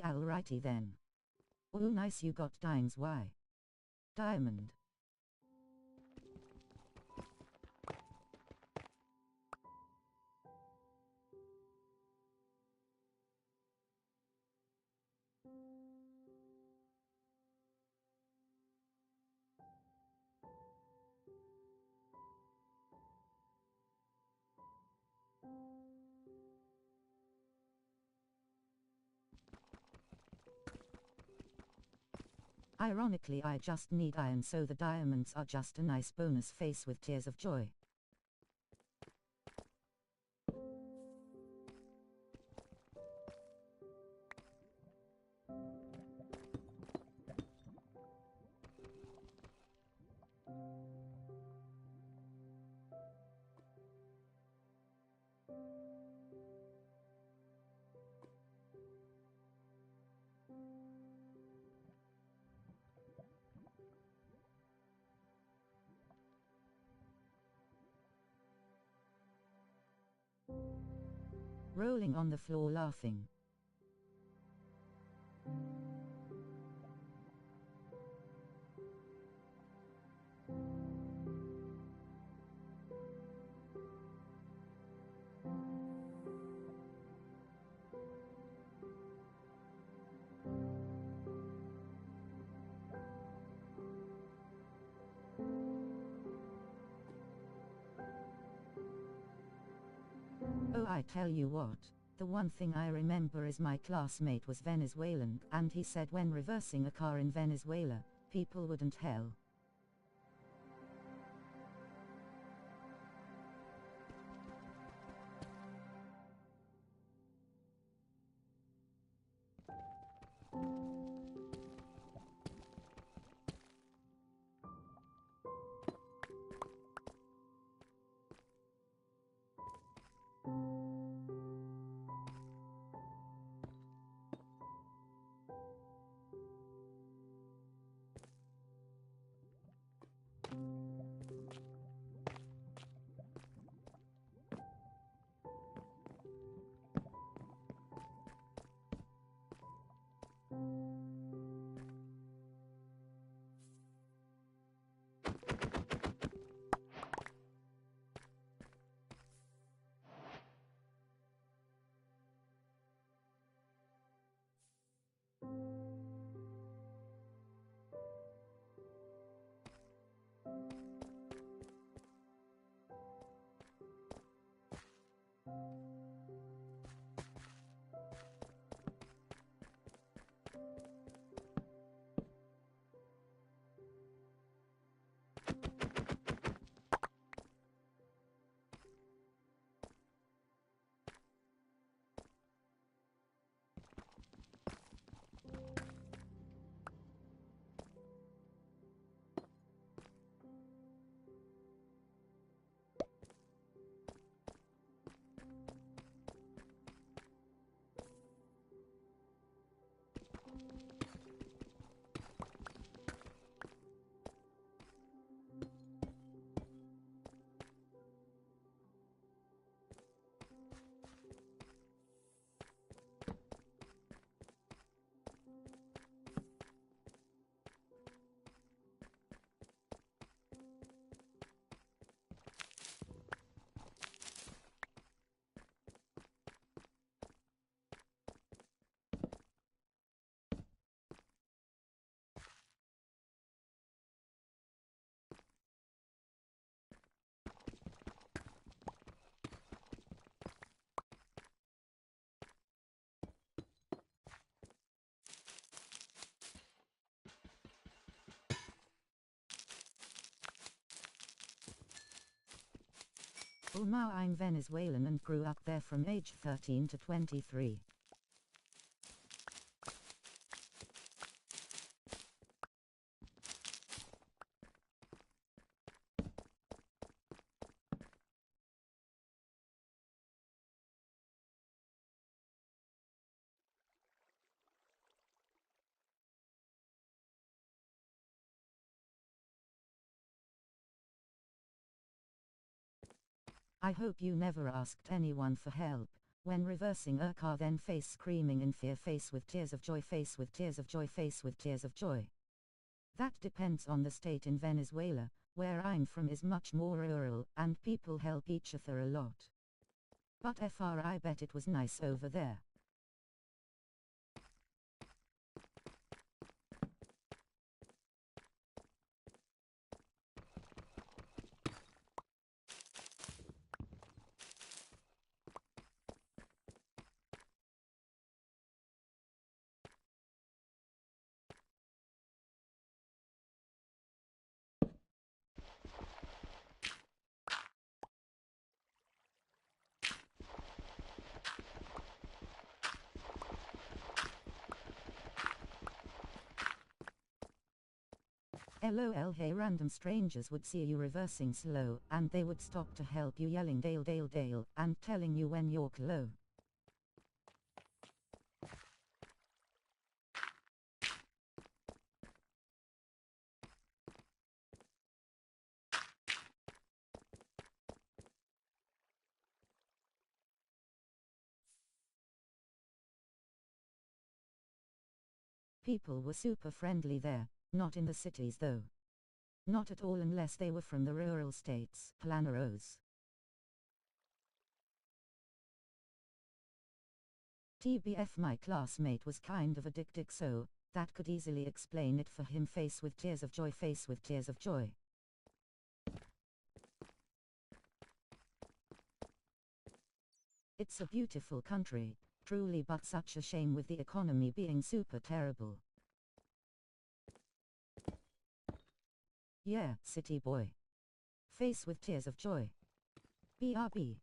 Speaker 1: Alrighty then. Oh nice, you got dimes. Why? Diamond. Ironically, I just need iron, so the diamonds are just a nice bonus face with tears of joy. Rolling on the floor laughing. Oh, I tell you what. The one thing I remember is my classmate was Venezuelan, and he said when reversing a car in Venezuela, people wouldn't hell. Ulmau, I'm Venezuelan and grew up there from age 13 to 23. I hope you never asked anyone for help when reversing a car, then face screaming in fear, face with tears of joy, face with tears of joy, face with tears of joy. That depends on the state. In Venezuela, where I'm from, is much more rural and people help each other a lot. But I bet it was nice over there. LOL, hey, random strangers would see you reversing slow, and they would stop to help you, yelling Dale, Dale, Dale, and telling you when you're low. People were super friendly there, not in the cities though. Not at all, unless they were from the rural states, Planeros. TBF, my classmate was kind of addicted, so that could easily explain it for him. Face with tears of joy, face with tears of joy. It's a beautiful country, truly, but such a shame with the economy being super terrible. Yeah, city boy. Face with tears of joy. BRB.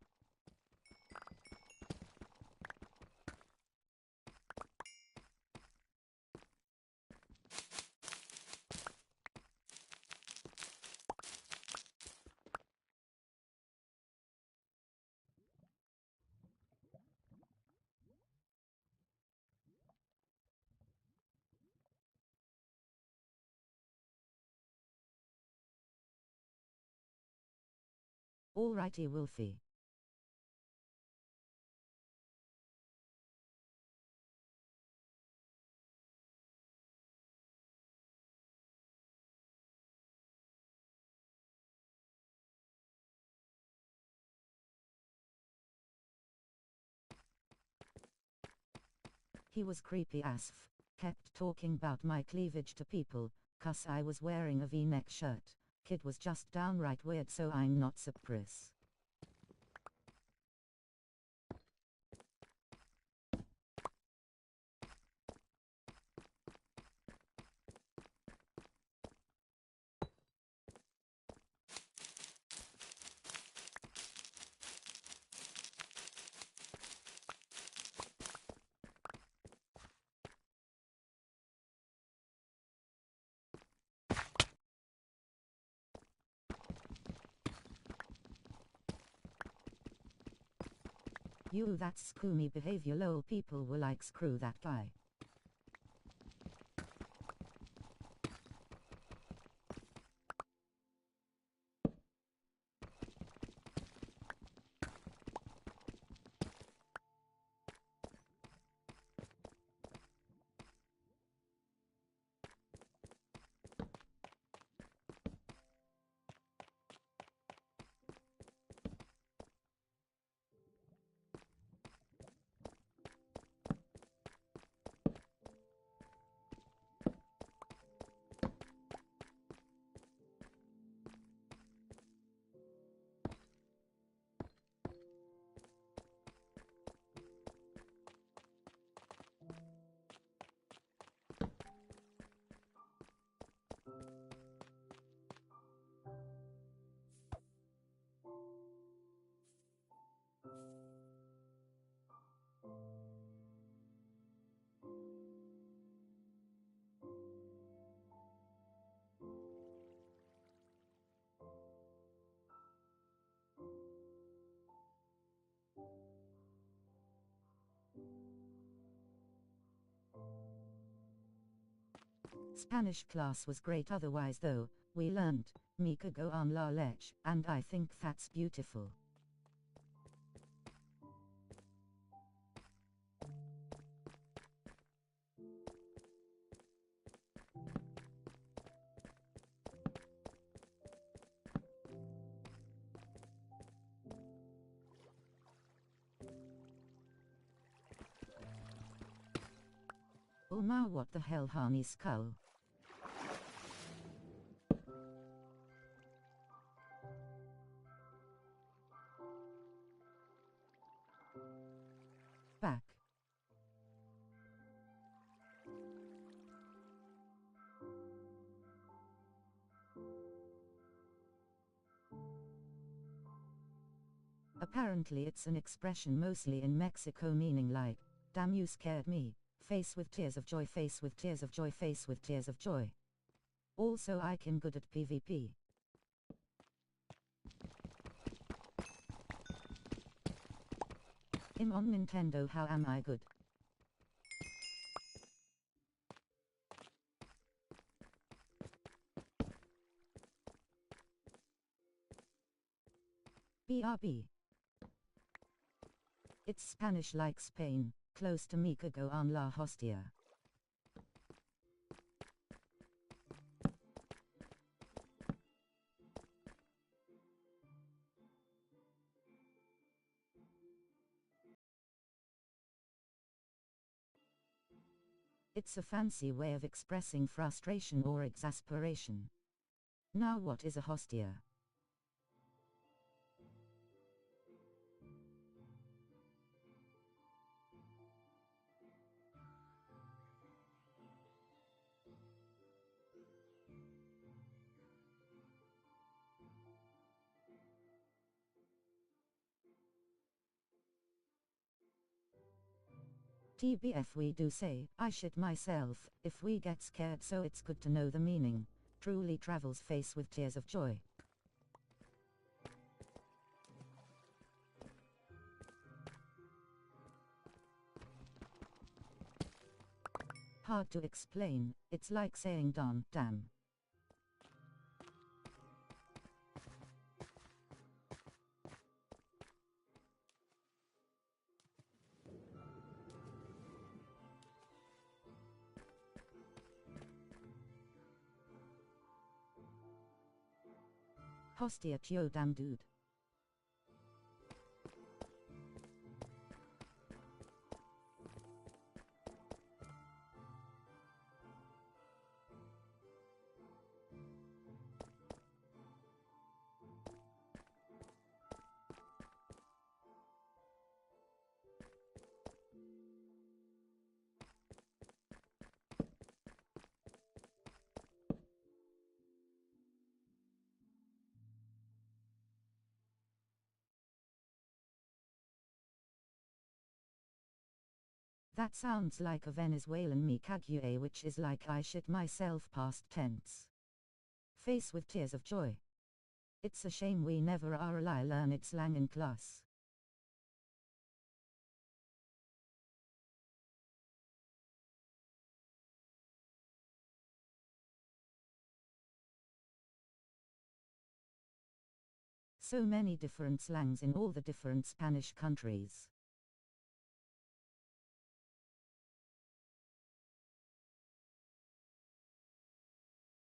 Speaker 1: Alrighty, Wolfie. He was creepy as kept talking about my cleavage to people, 'cause I was wearing a V-neck shirt. Kid was just downright weird, so I'm not surprised. You, that's screwy behavior. Lol, people will like, screw that guy. Spanish class was great otherwise though, we learned, me cago en la leche, and I think that's beautiful. Oh ma, what the hell, honey skull? Back. Apparently it's an expression mostly in Mexico meaning like, damn you scared me, face with tears of joy, face with tears of joy, face with tears of joy. Also I can good at PvP. I'm on Nintendo, how am I good? BRB. It's Spanish like Spain, close to me cago en la hostia. It's a fancy way of expressing frustration or exasperation. Now what is a hostia? TBF, we do say, I shit myself, if we get scared, so it's good to know the meaning. Truly travels face with tears of joy. Hard to explain, it's like saying damn. Hostia, yo damn dude. That sounds like a Venezuelan me cague, which is like I shit myself past tense. Face with tears of joy. It's a shame we never are allowed learn its slang in class. So many different slangs in all the different Spanish countries.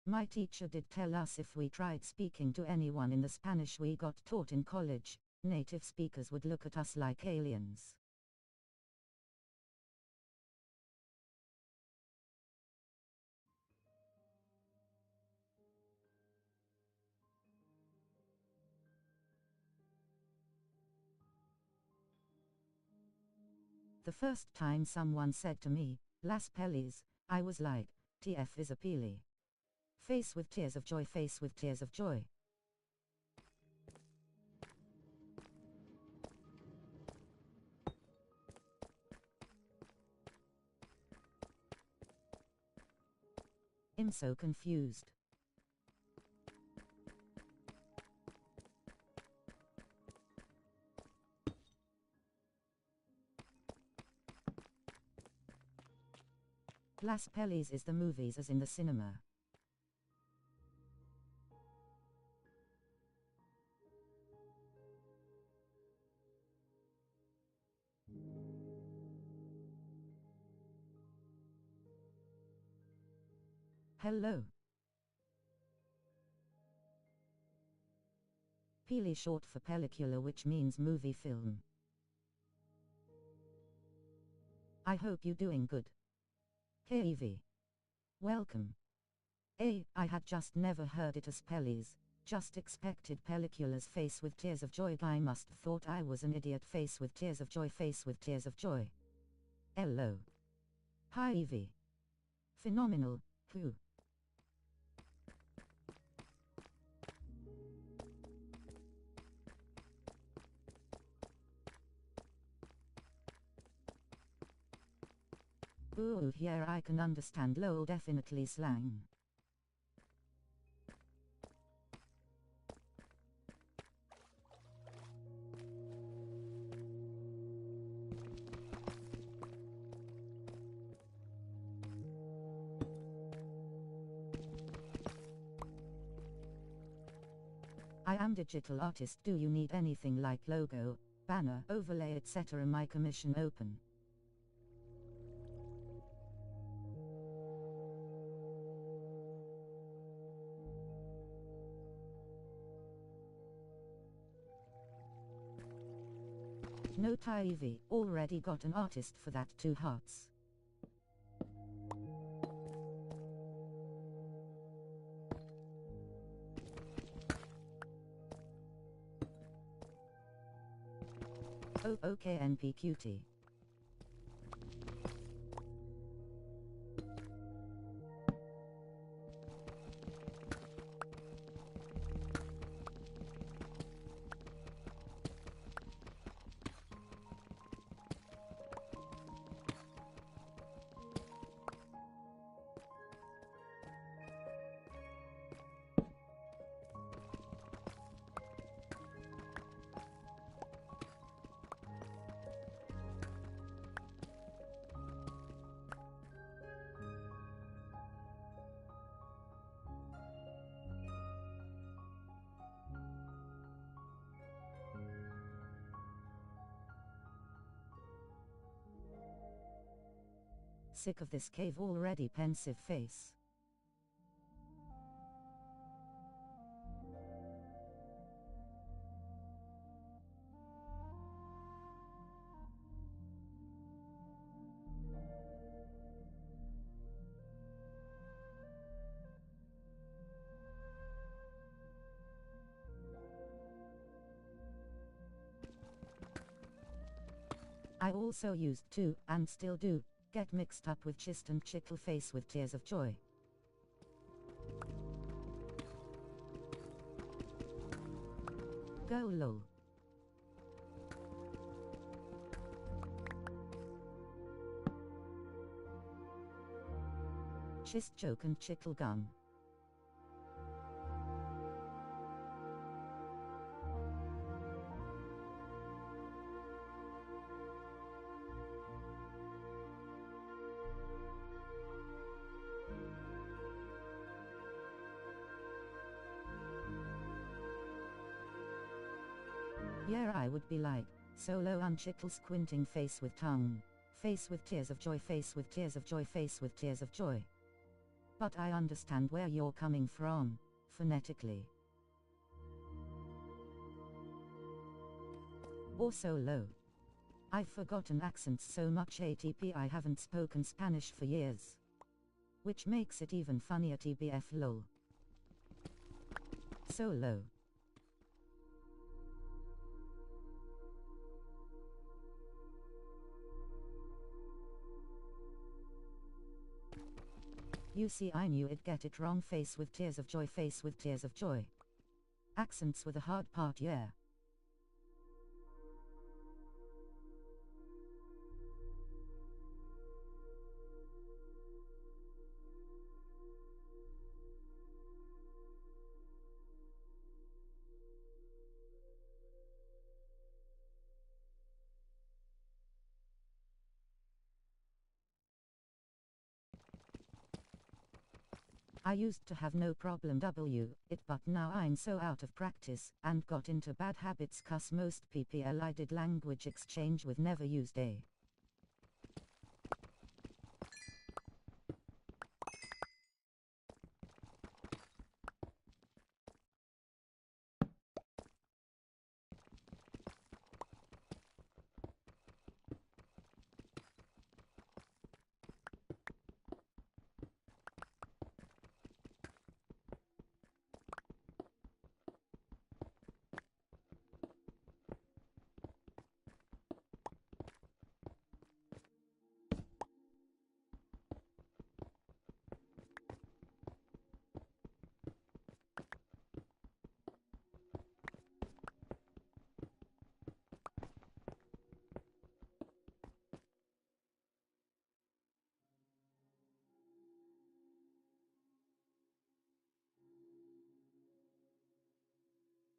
Speaker 1: My teacher did tell us if we tried speaking to anyone in the Spanish we got taught in college, native speakers would look at us like aliens. The first time someone said to me, Las Pelis, I was like, TF is a peli. Face with tears of joy, face with tears of joy. I'm so confused. Las Pelis is the movies as in the cinema. Hello. Peli short for pellicula, which means movie film. I hope you doing good. Hey Evie. Welcome. I had just never heard it as Pelis, just expected pelliculas. Face with tears of joy. I must thought I was an idiot. Face with tears of joy, face with tears of joy. Hello. Hi Evie. Phenomenal, who? Ooh, here I can understand lol, definitely slang. I am digital artist. Do you need anything like logo, banner, overlay, etc.? My commission open. No Ivy, already got an artist for that. 2 hearts. Oh, okay, NP cutie. Sick of this cave already. Pensive face. I also used to, and still do, get mixed up with chist and chickle. Face with tears of joy. Go lol. Chist choke and chickle gum. Yeah, I would be like, solo unchickle squinting face with tongue. Face with tears of joy, face with tears of joy, face with tears of joy. But I understand where you're coming from, phonetically. Or so low. I've forgotten accents so much ATP I haven't spoken Spanish for years. Which makes it even funnier TBF lol. So low. You see, I knew I'd get it wrong. Face with tears of joy, face with tears of joy. Accents were the hard part, yeah. I used to have no problem it, but now I'm so out of practice and got into bad habits cause most PPL I did language exchange with never used a.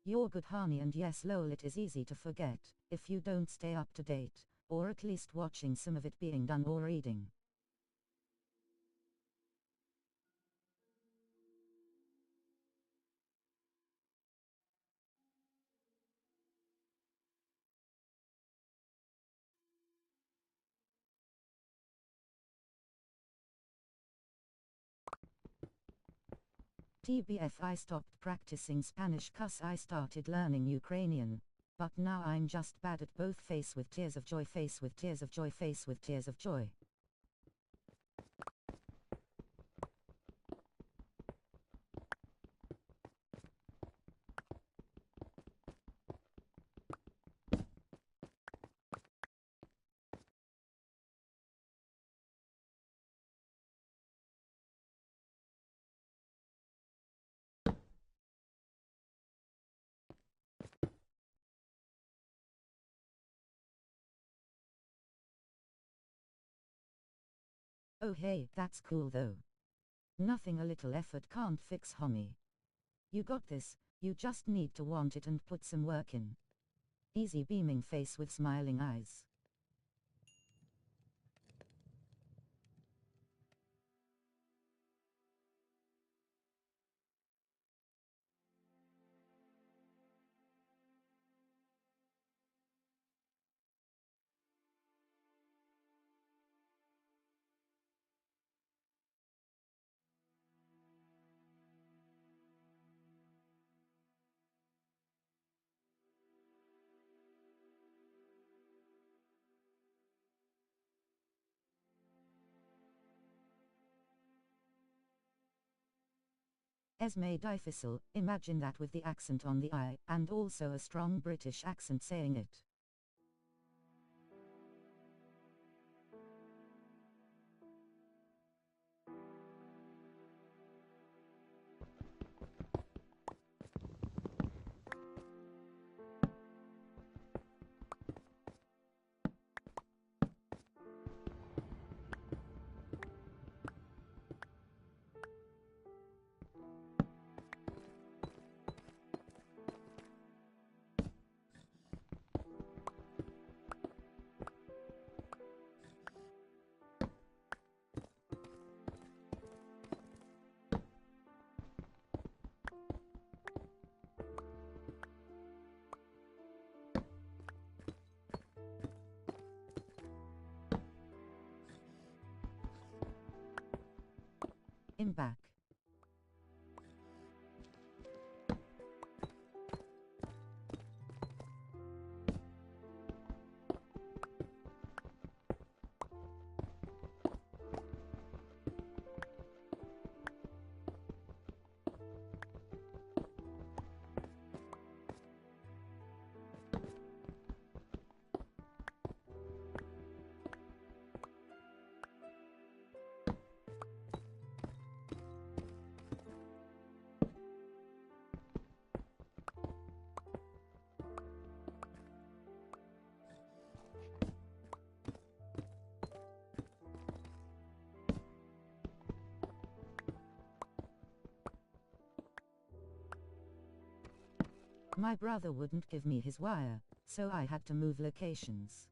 Speaker 1: You're good honey, and yes lol, it is easy to forget if you don't stay up to date, or at least watching some of it being done or reading. TBF, I stopped practicing Spanish cause I started learning Ukrainian. But now I'm just bad at both. Face with tears of joy, face with tears of joy, face with tears of joy. Oh hey, that's cool though. Nothing a little effort can't fix, homie. You got this, you just need to want it and put some work in. Easy, beaming face with smiling eyes. Esme Difficile, imagine that with the accent on the I, and also a strong British accent saying it. him back. My brother wouldn't give me his wire, so I had to move locations.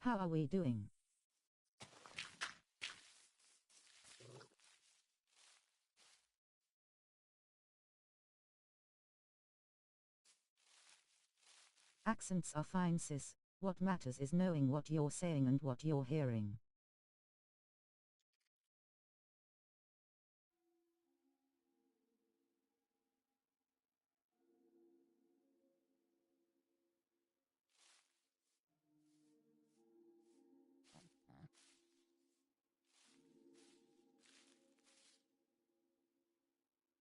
Speaker 1: How are we doing? Accents are fine, sis. What matters is knowing what you're saying and what you're hearing.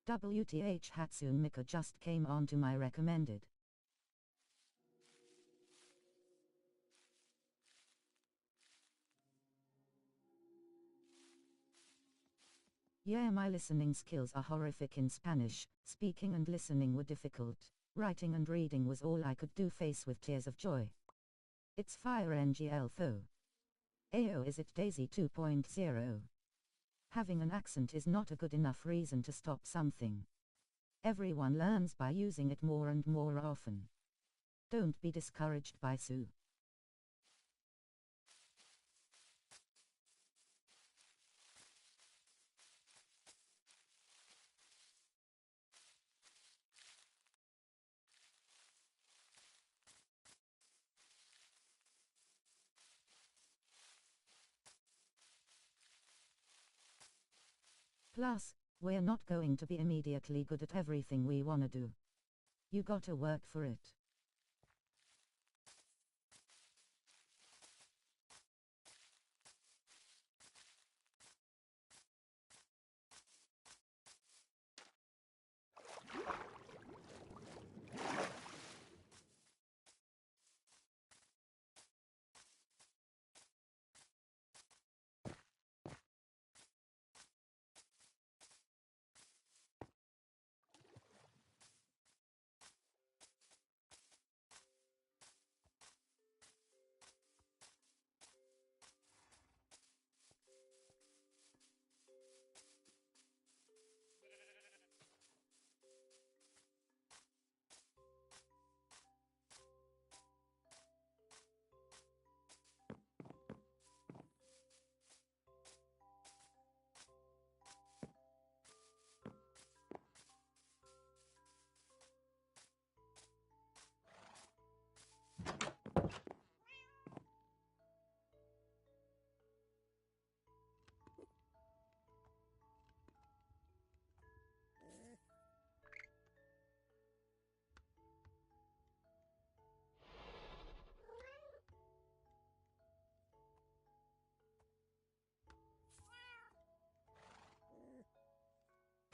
Speaker 1: WTH Hatsune Miku just came onto my recommended. Yeah, my listening skills are horrific in Spanish. Speaking and listening were difficult. Writing and reading was all I could do. Face with tears of joy. It's fire NGL though. Ayo, is it Daisy 2.0? Having an accent is not a good enough reason to stop something. Everyone learns by using it more and more often. Don't be discouraged by Sue. Plus, we're not going to be immediately good at everything we wanna do. You gotta work for it.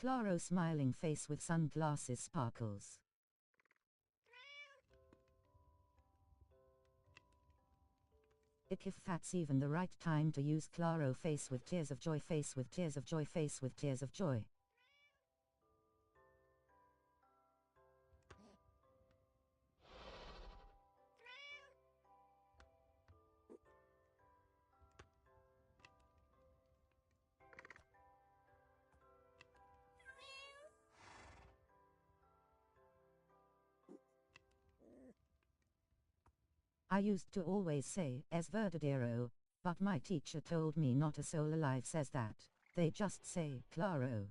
Speaker 1: Claro smiling face with sunglasses sparkles. If that's even the right time to use Claro face with tears of joy face with tears of joy face with tears of joy. I used to always say, es verdadero, but my teacher told me not a soul alive says that. They just say, claro.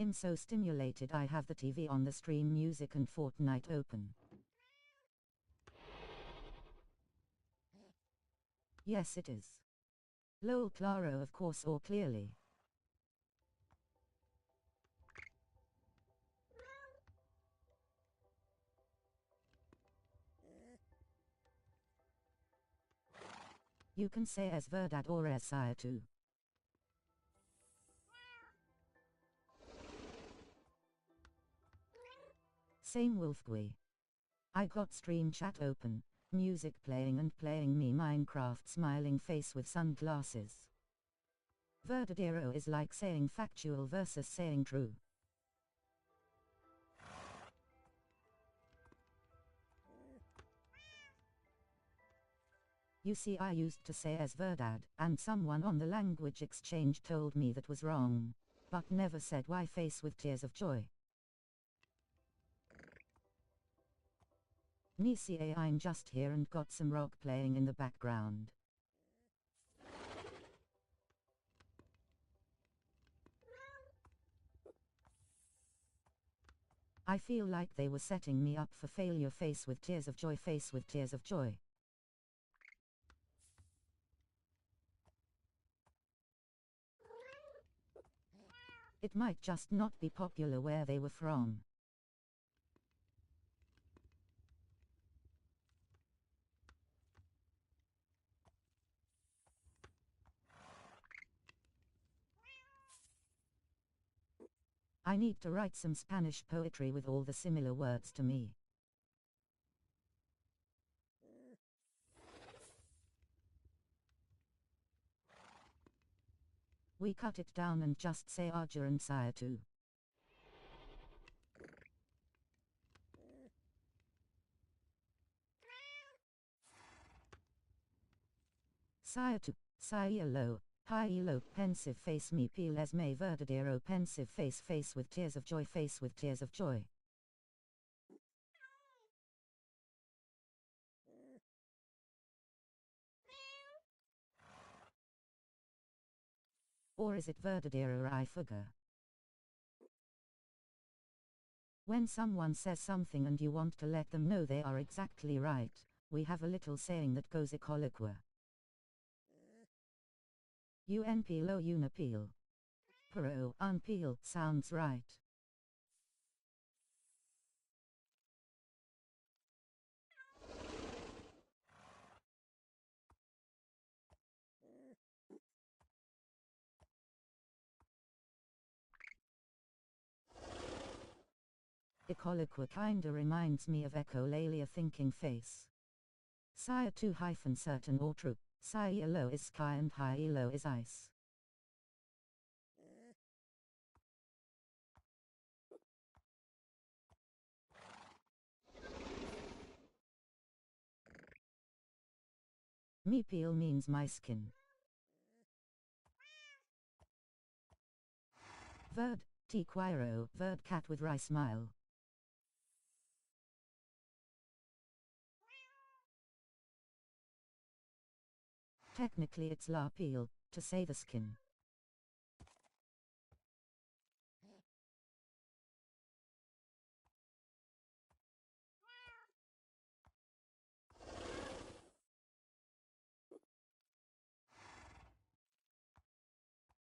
Speaker 1: I'm so stimulated I have the TV on the stream music and Fortnite open. Yes it is. Lol claro of course or clearly. You can say es verdad or es cierto. Same Wolfgui. I got stream chat open, music playing and playing me Minecraft smiling face with sunglasses. Verdadero is like saying factual versus saying true. You see I used to say es verdad, and someone on the language exchange told me that was wrong. But never said why face with tears of joy. Nisi I'm just here and got some rock playing in the background. I feel like they were setting me up for failure face with tears of joy face with tears of joy. It might just not be popular where they were from. I need to write some Spanish poetry with all the similar words to me. We cut it down and just say Arja and Sire too. Sire to, Sire high low, pensive face me peel as me verdadero pensive face face with tears of joy face with tears of joy. Or is it verdadero I forget? When someone says something and you want to let them know they are exactly right, we have a little saying that goes ecoloqua. Unpeel o unapeel. Pero, unpeel, sounds right. Ecoloqua kinda reminds me of echolalia thinking face. Sire 2 hyphen certain or true. Sire low is sky and high low is ice. Me peel means my skin. Verd, T Quiro, Verd cat with rice smile. Technically it's la peel, to say the skin.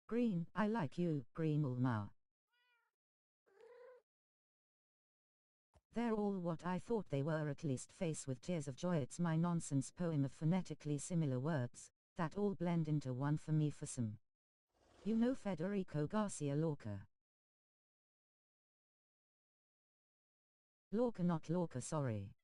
Speaker 1: Green, I like you, Green Ulma. They're all what I thought they were, at least face with tears of joy. It's my nonsense poem of phonetically similar words that all blend into one for me for some. You know Federico Garcia Lorca. Lorca, not Lorca, sorry.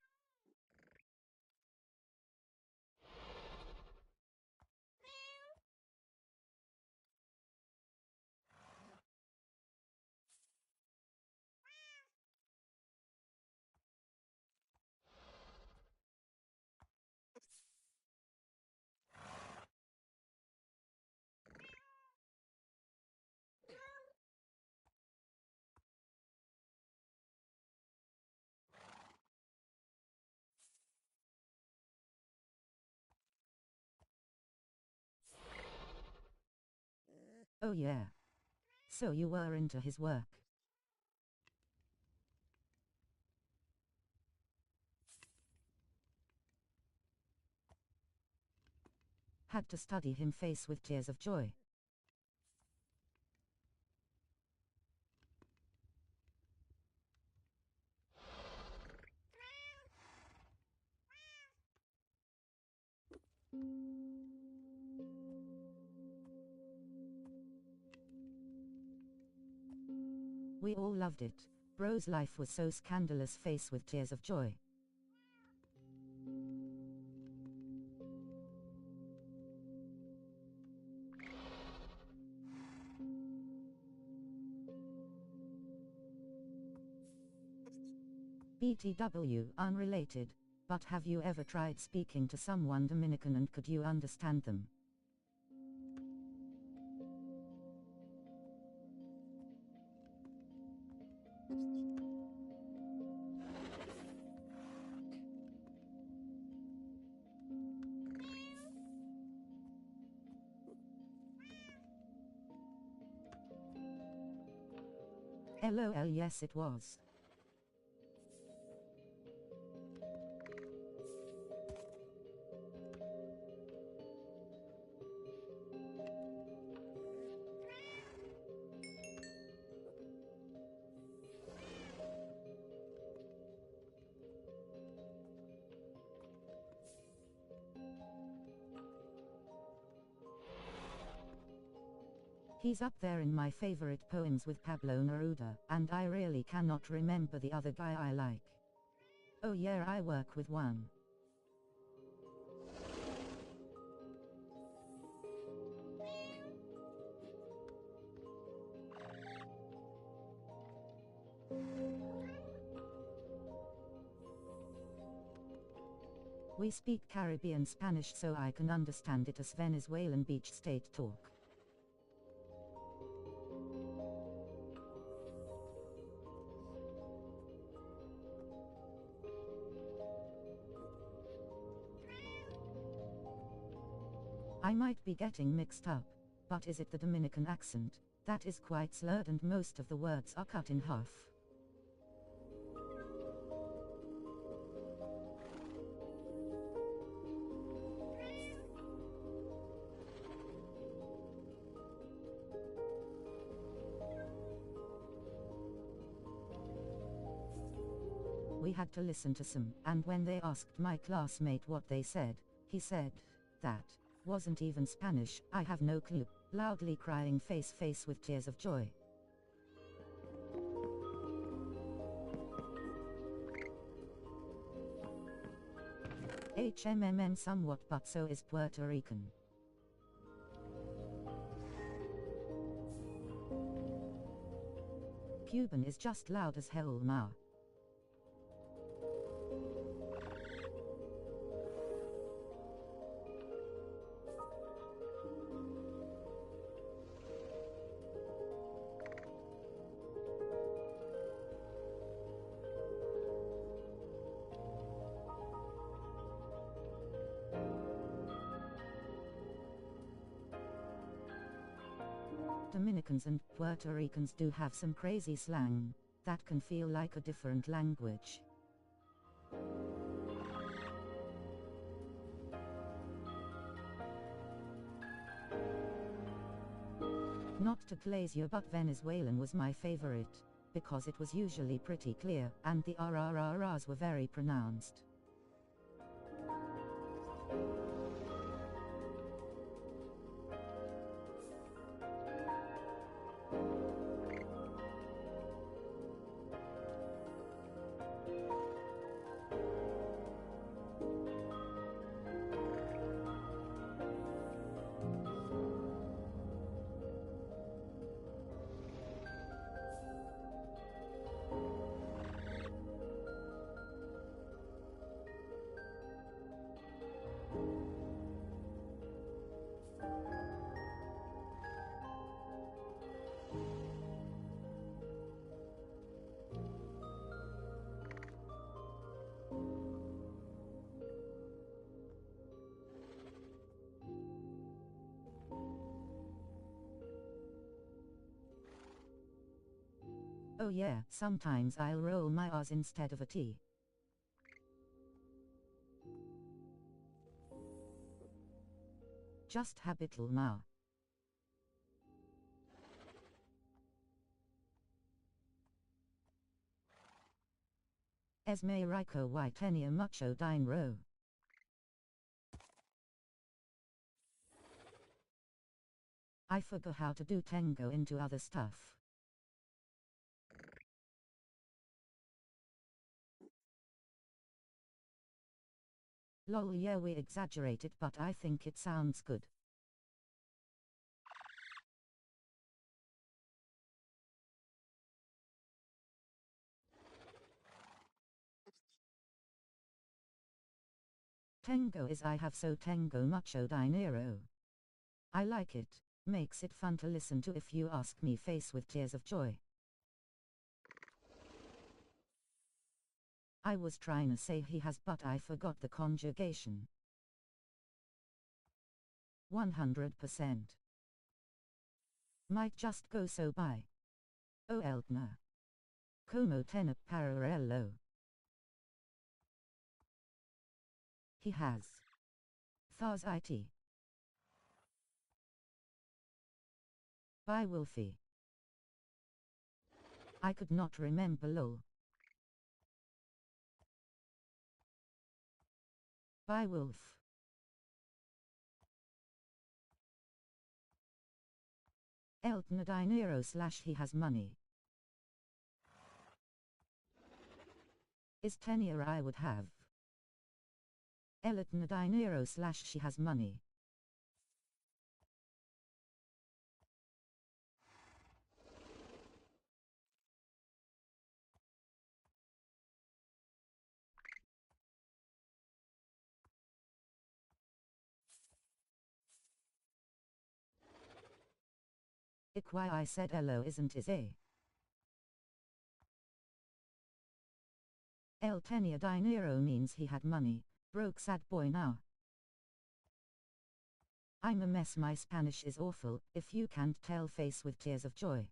Speaker 1: Oh yeah. So you were into his work. Had to study him face with tears of joy. We all loved it. Bro's life was so scandalous face with tears of joy. BTW, unrelated, but have you ever tried speaking to someone Dominican and could you understand them? LOL, yes it was. He's up there in my favorite poems with Pablo Neruda, and I really cannot remember the other guy I like. Oh yeah, I work with one. We speak Caribbean Spanish so I can understand it as Venezuelan beach state talk. I might be getting mixed up, but is it the Dominican accent? That is quite slurred and most of the words are cut in half. We had to listen to some, and when they asked my classmate what they said, he said, "That wasn't even Spanish, I have no clue," loudly crying face with tears of joy. HMMM somewhat, but so is Puerto Rican. Cuban is just loud as hell now. Dominicans and Puerto Ricans do have some crazy slang that can feel like a different language. Not to glaze you, but Venezuelan was my favorite, because it was usually pretty clear, and the RRRs were very pronounced. Oh yeah, sometimes I'll roll my R's instead of a T. Just habitual now. Esme Rico Whitenia Mucho Dine Row. I forgot how to do tango into other stuff. Lol, yeah, we exaggerated, but I think it sounds good. Tango is I have so tango mucho dinero. I like it. Makes it fun to listen to if you ask me, face with tears of joy. I was trying to say he has, but I forgot the conjugation. 100%. Might just go so by. O Eldner. Como ten parallelo. He has. Thars it. By Wolfie. I could not remember lol. By Wolf. Eldner dinero / he has money. Is tenure I would have. Eldner dinero / she has money. Why I said hello isn't is a. El tenía dinero means he had money, broke sad boy now. I'm a mess, my Spanish is awful, if you can't tell, face with tears of joy.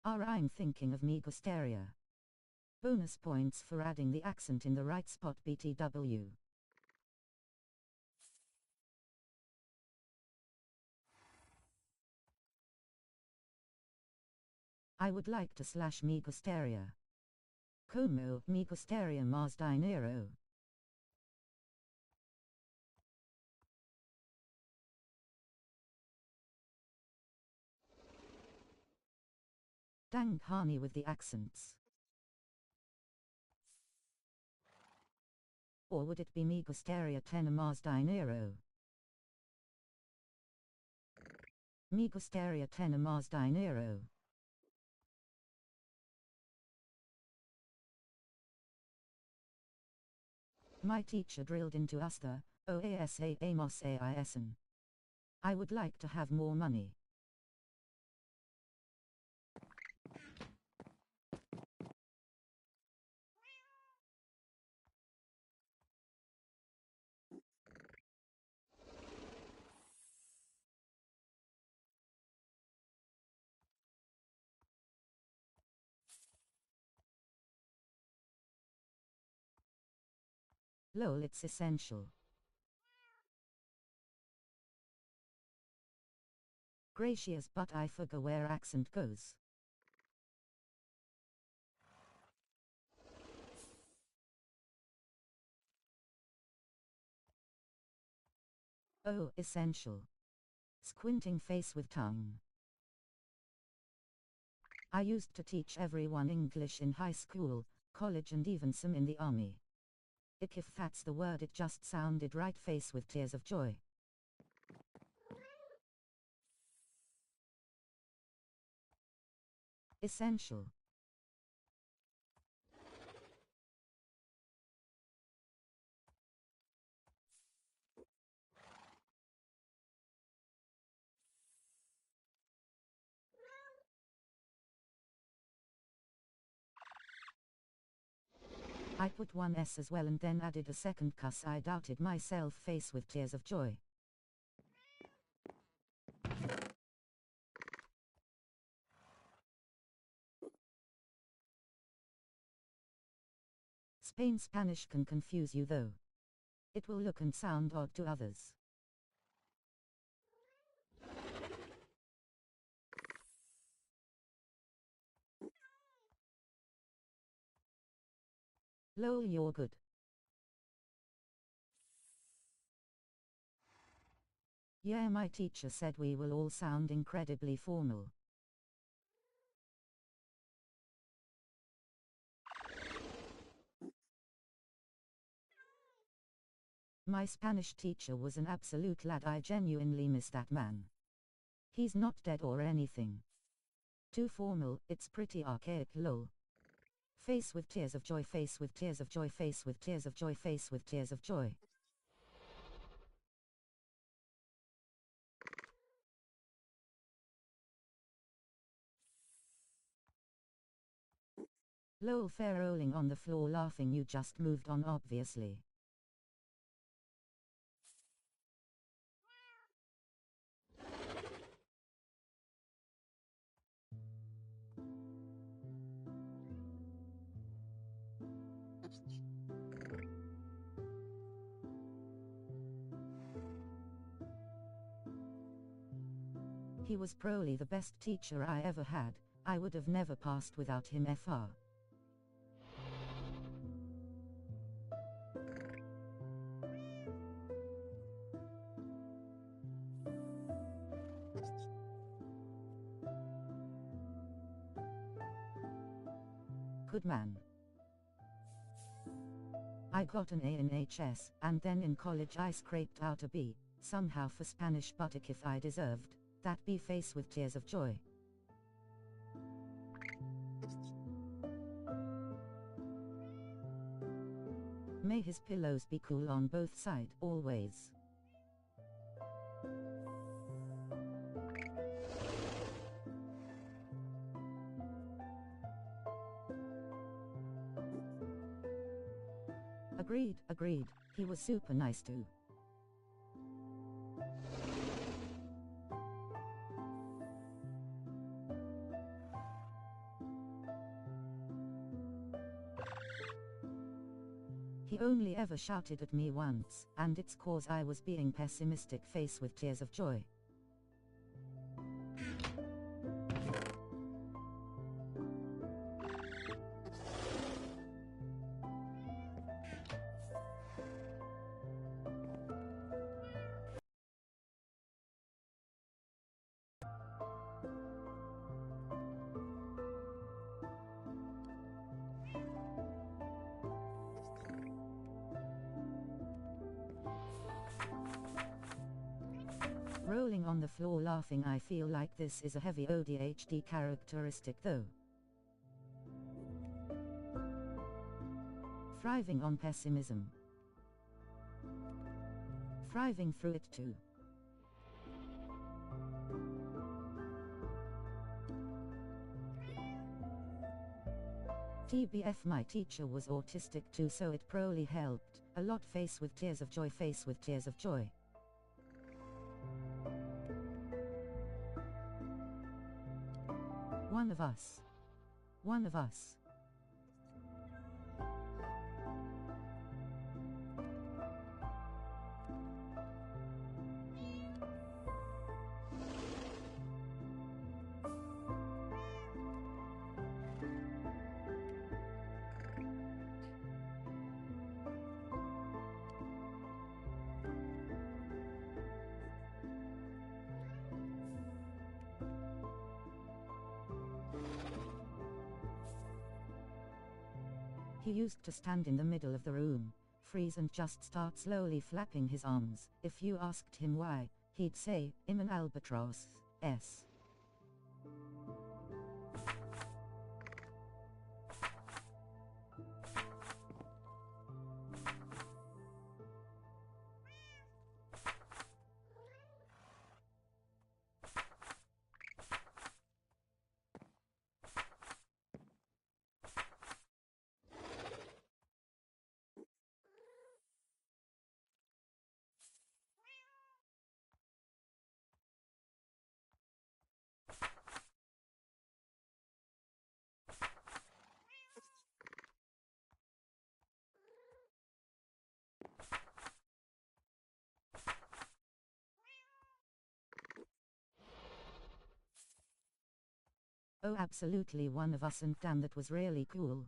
Speaker 1: I'm thinking of me gustaría. Bonus points for adding the accent in the right spot, BTW. I would like to / me gustaría. Como me gustaría más dinero. Dang honey with the accents. Or would it be me gustaría tener más dinero? Me gustaría tener más dinero. My teacher drilled into us the OASA Amos AISN. I would like to have more money. Lol, it's essential. Gracious, but I forgot where accent goes. Oh, essential. Squinting face with tongue. I used to teach everyone English in high school, college, and even some in the army. If that's the word, it just sounded right, face with tears of joy. Essential. I put one S as well and then added a second cuss. I doubted myself, face with tears of joy. Plain Spanish can confuse you though. It will look and sound odd to others. Lol, you're good. Yeah, my teacher said we will all sound incredibly formal. My Spanish teacher was an absolute lad. I genuinely miss that man. He's not dead or anything. Too formal, it's pretty archaic, lol. Face with tears of joy, face with tears of joy, face with tears of joy, face with tears of joy. Lol, fair rolling on the floor laughing, you just moved on obviously. He was probably the best teacher I ever had. I would have never passed without him. Fr. Good man. I got an A in HS, and then in college I scraped out a B, somehow for Spanish, but if I deserved that B, face with tears of joy. May his pillows be cool on both sides, always. Agreed. He was super nice too. He only ever shouted at me once, and it's cause I was being pessimistic. Face with tears of joy. Rolling on the floor laughing, I feel like this is a heavy ADHD characteristic though. Thriving on pessimism. Thriving through it too. TBF, my teacher was autistic too, so it probably helped a lot. Face with tears of joy, face with tears of joy. One of us. One of us. He used to stand in the middle of the room, freeze and just start slowly flapping his arms. If you asked him why, he'd say, "I'm an albatross." Oh, absolutely one of us, and damn, that was really cool.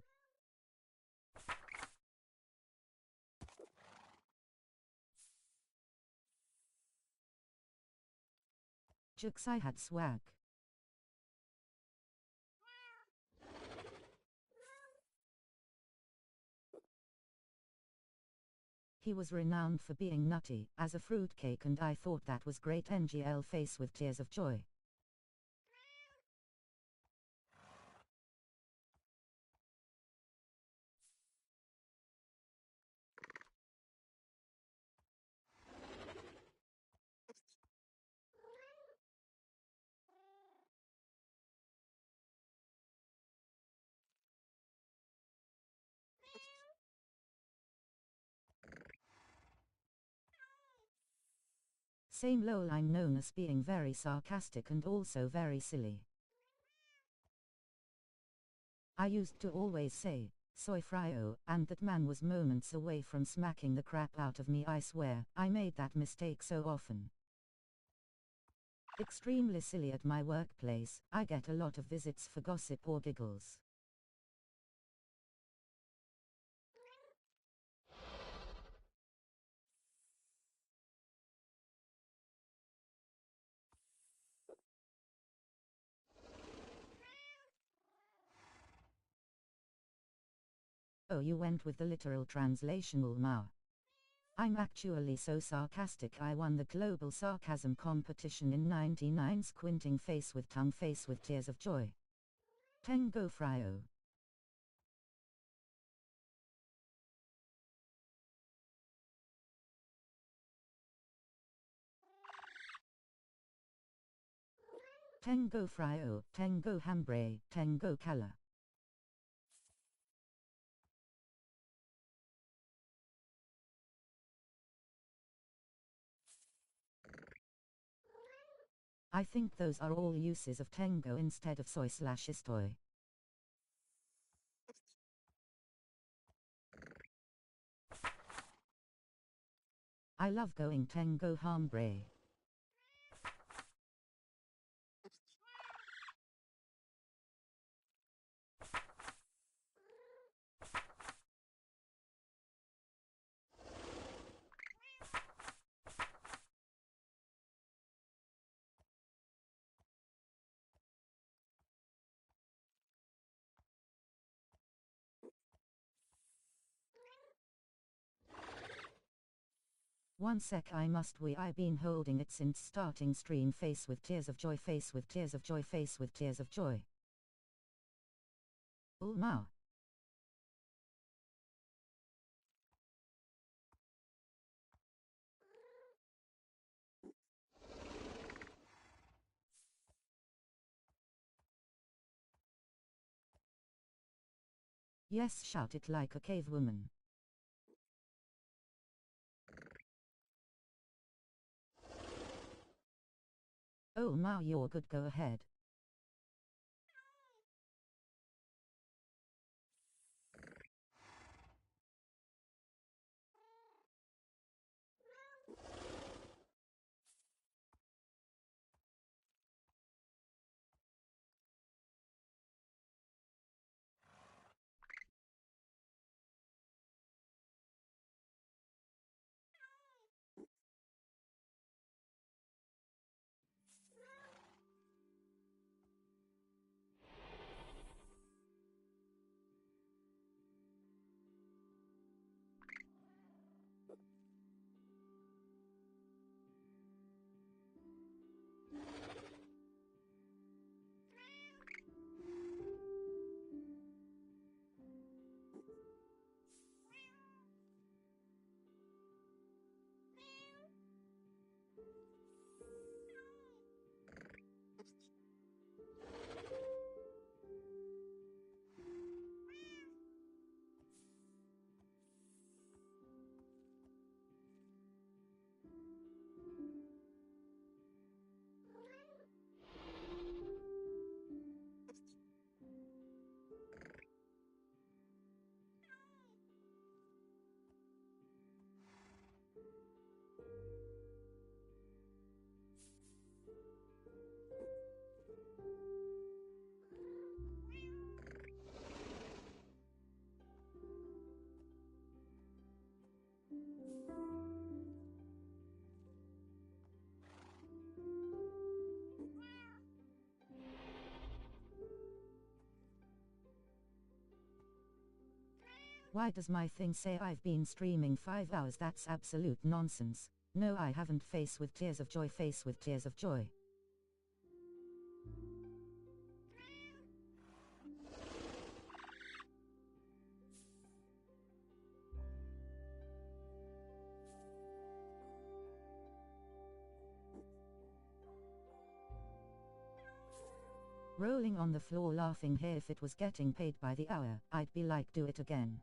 Speaker 1: Jukes, I had swag. He was renowned for being nutty as a fruitcake, and I thought that was great. NGL face with tears of joy. Same lol, I'm known as being very sarcastic and also very silly. I used to always say, soy frio, and that man was moments away from smacking the crap out of me. I swear, I made that mistake so often. Extremely silly at my workplace, I get a lot of visits for gossip or giggles. Oh, you went with the literal translation, Ulmao. I'm actually so sarcastic, I won the global sarcasm competition in '99, squinting face with tongue face with tears of joy. Tengo frio. Tengo frio, tengo hambre, tengo cala. I think those are all uses of tengo instead of soy/estoy. I love going tengo hambre. One sec, I must wee. I been holding it since starting stream. Face with tears of joy, face with tears of joy, face with tears of joy. Ulmao. Yes, shout it like a cave woman. Oh, Mao, you're good, go ahead. Why does my thing say I've been streaming 5 hours? That's absolute nonsense. No, I haven't. Face with tears of joy, face with tears of joy. Rolling on the floor laughing here. If it was getting paid by the hour, I'd be like, do it again.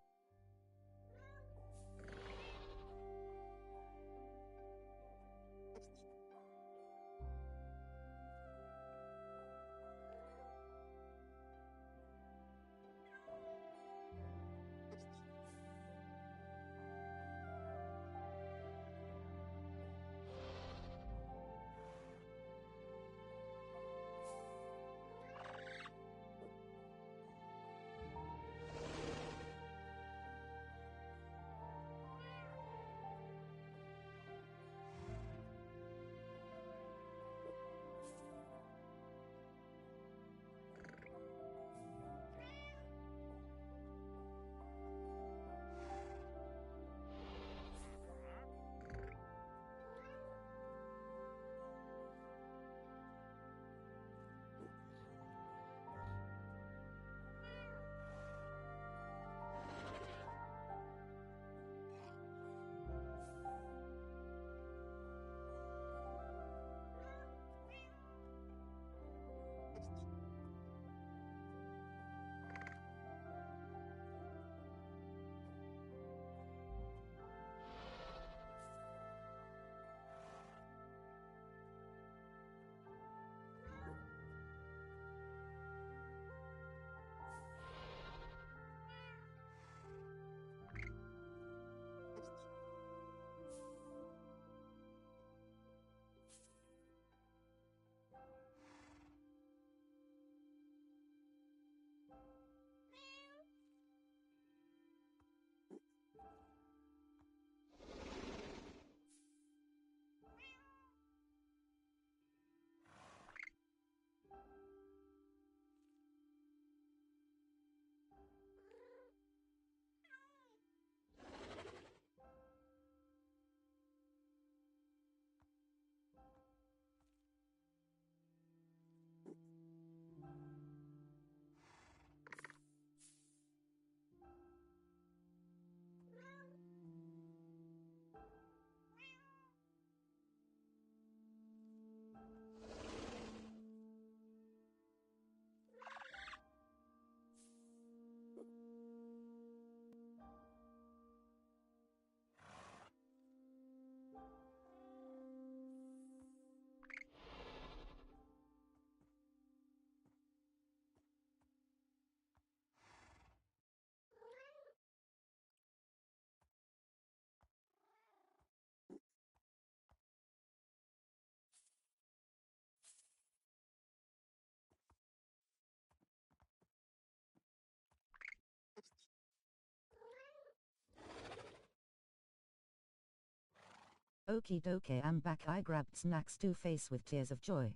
Speaker 1: Okie dokie, I'm back. I grabbed snacks to face with tears of joy.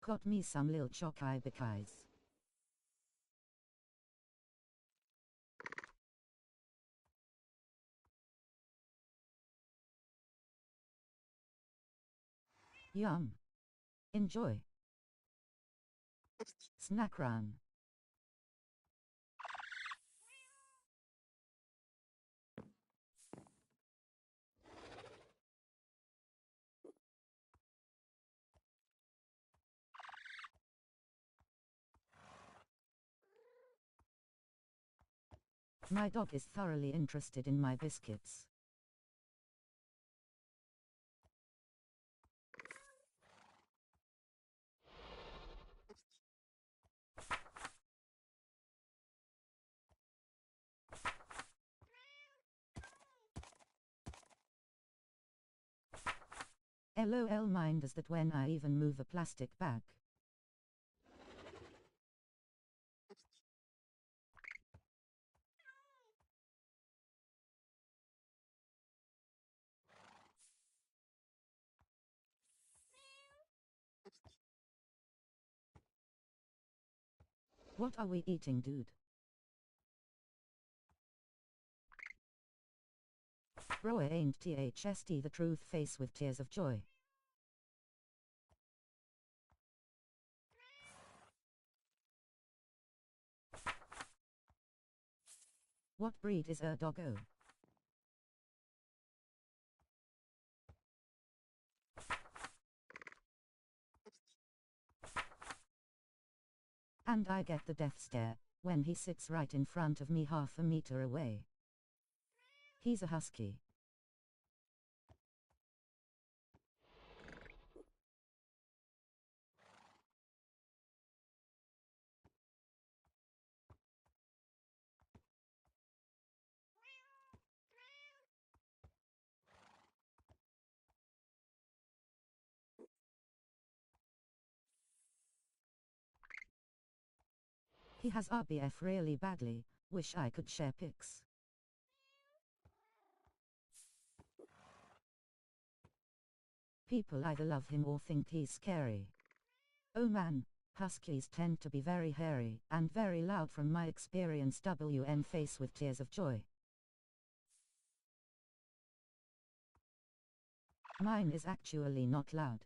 Speaker 1: Got me some lil chokai bikais. Yum. Enjoy. Snack run. My dog is thoroughly interested in my biscuits. LOL, mind is that when I even move a plastic bag. What are we eating, dude? Bro, ain't THST the truth face with tears of joy. What breed is a doggo? And I get the death stare when he sits right in front of me half a meter away. He's a husky. He has RBF really badly, wish I could share pics. People either love him or think he's scary. Oh man, huskies tend to be very hairy and very loud from my experience. WN face with tears of joy. Mine is actually not loud.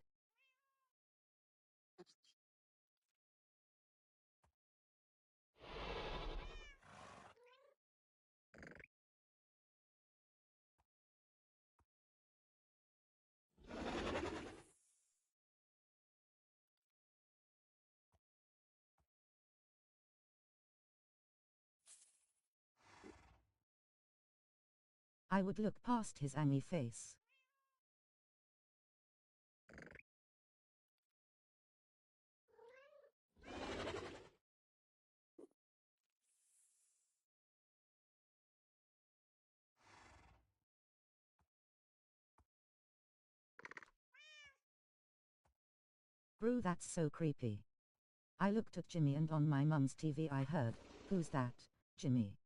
Speaker 1: I would look past his angry face. Brew, that's so creepy. I looked at Jimmy and on my mum's TV I heard, "Who's that, Jimmy?"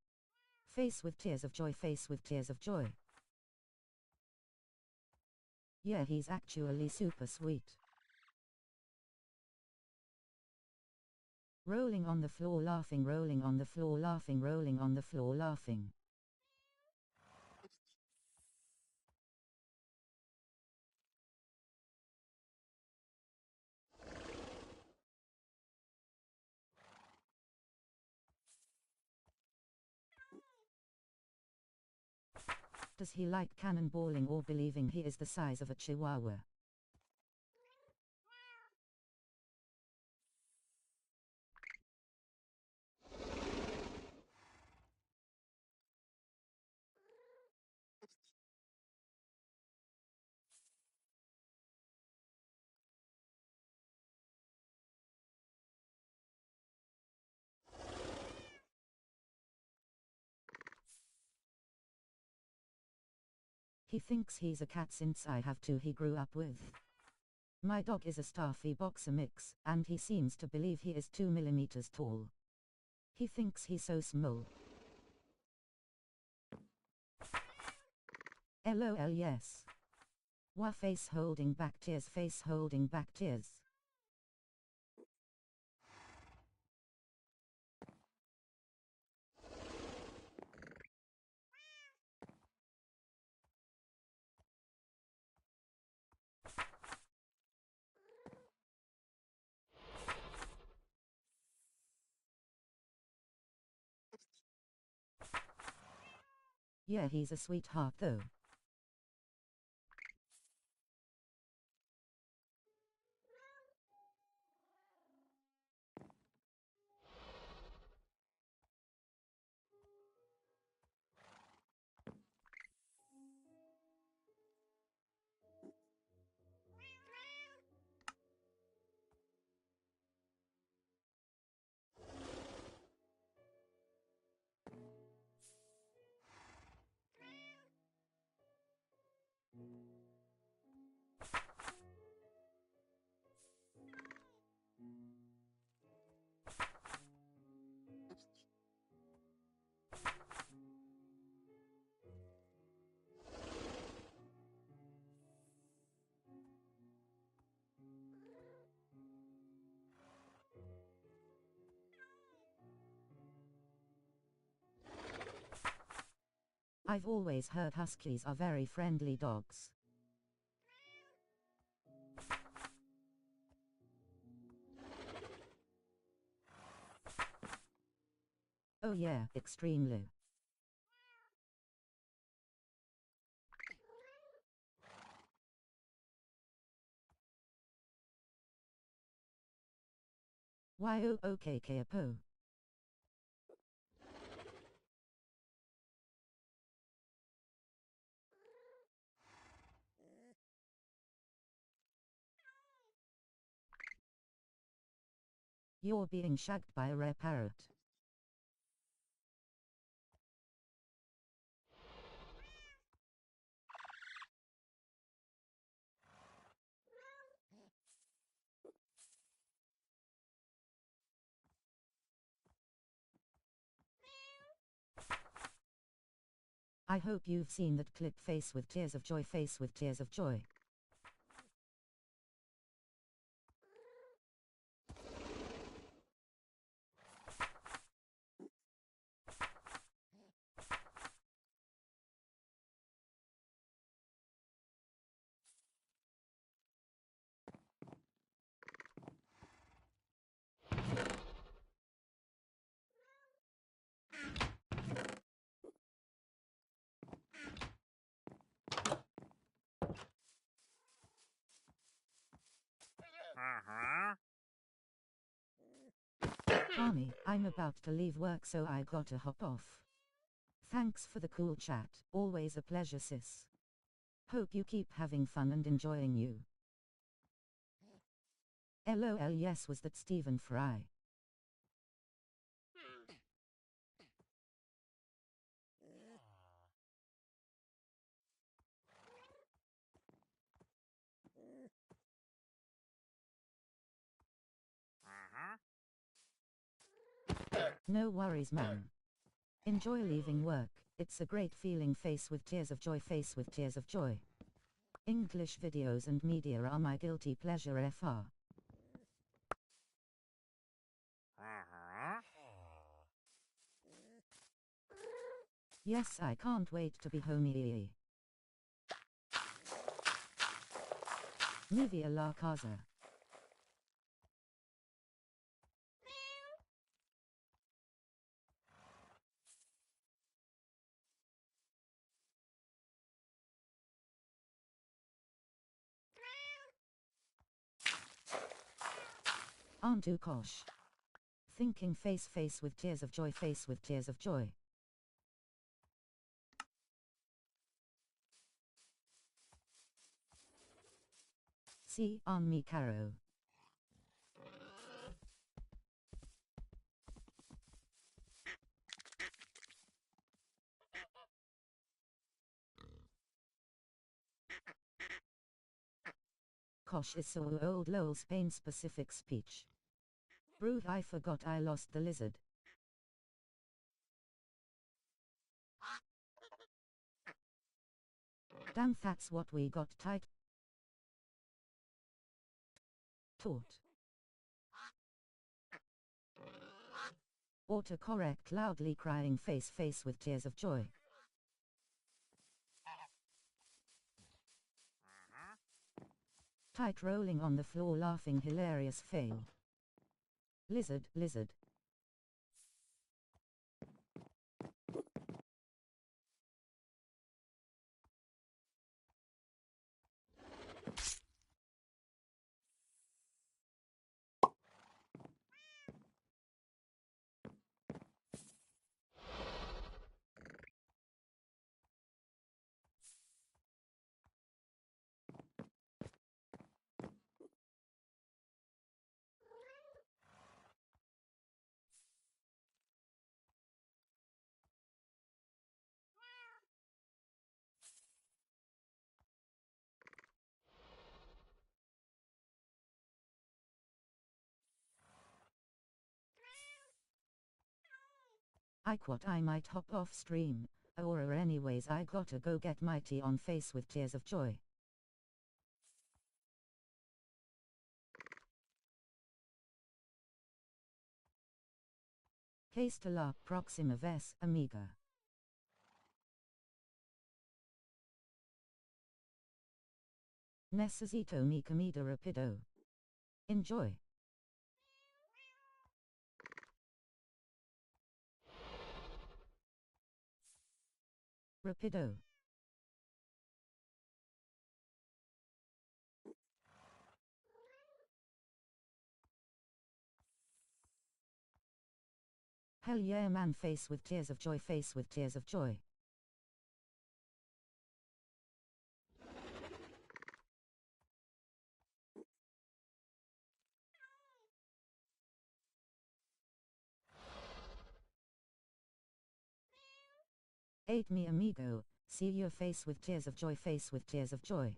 Speaker 1: Face with tears of joy, face with tears of joy. Yeah, he's actually super sweet. Rolling on the floor laughing, rolling on the floor laughing, rolling on the floor laughing. Does he like cannonballing or believing he is the size of a chihuahua? He thinks he's a cat since I have two he grew up with. My dog is a Staffy boxer mix, and he seems to believe he is 2 millimeters tall. He thinks he's so small. LOL, yes. Wah, face holding back tears, face holding back tears. Yeah, he's a sweetheart though. I've always heard huskies are very friendly dogs. Oh yeah, extremely. Y-O-O-K-K-A-Po. You're being shagged by a rare parrot. I hope you've seen that clip face with tears of joy, face with tears of joy. Army, I'm about to leave work so I gotta hop off. Thanks for the cool chat, always a pleasure sis. Hope you keep having fun and enjoying you. LOL, yes, was that Stephen Fry? No worries man. Enjoy leaving work, it's a great feeling, face with tears of joy, face with tears of joy. English videos and media are my guilty pleasure FR. Yes, I can't wait to be home. Nivea La Casa. Auntu Kosh. Thinking face with tears of joy, face with tears of joy. See on me Caro. Kosh is so old lol, Spain specific speech. Brew, I forgot I lost the lizard. Damn, that's what we got tight. Taught. Autocorrect loudly crying face with tears of joy. Tight rolling on the floor laughing hilarious fail. Lizard, lizard. I quit, I might hop off stream, or anyways I gotta go get my tea on face with tears of joy. Case to la Proxima Ves Amiga. Necesito mi comida rapido. Enjoy. Rapido. Hell yeah man, face with tears of joy, face with tears of joy. Ate me amigo, see your face with tears of joy, face with tears of joy.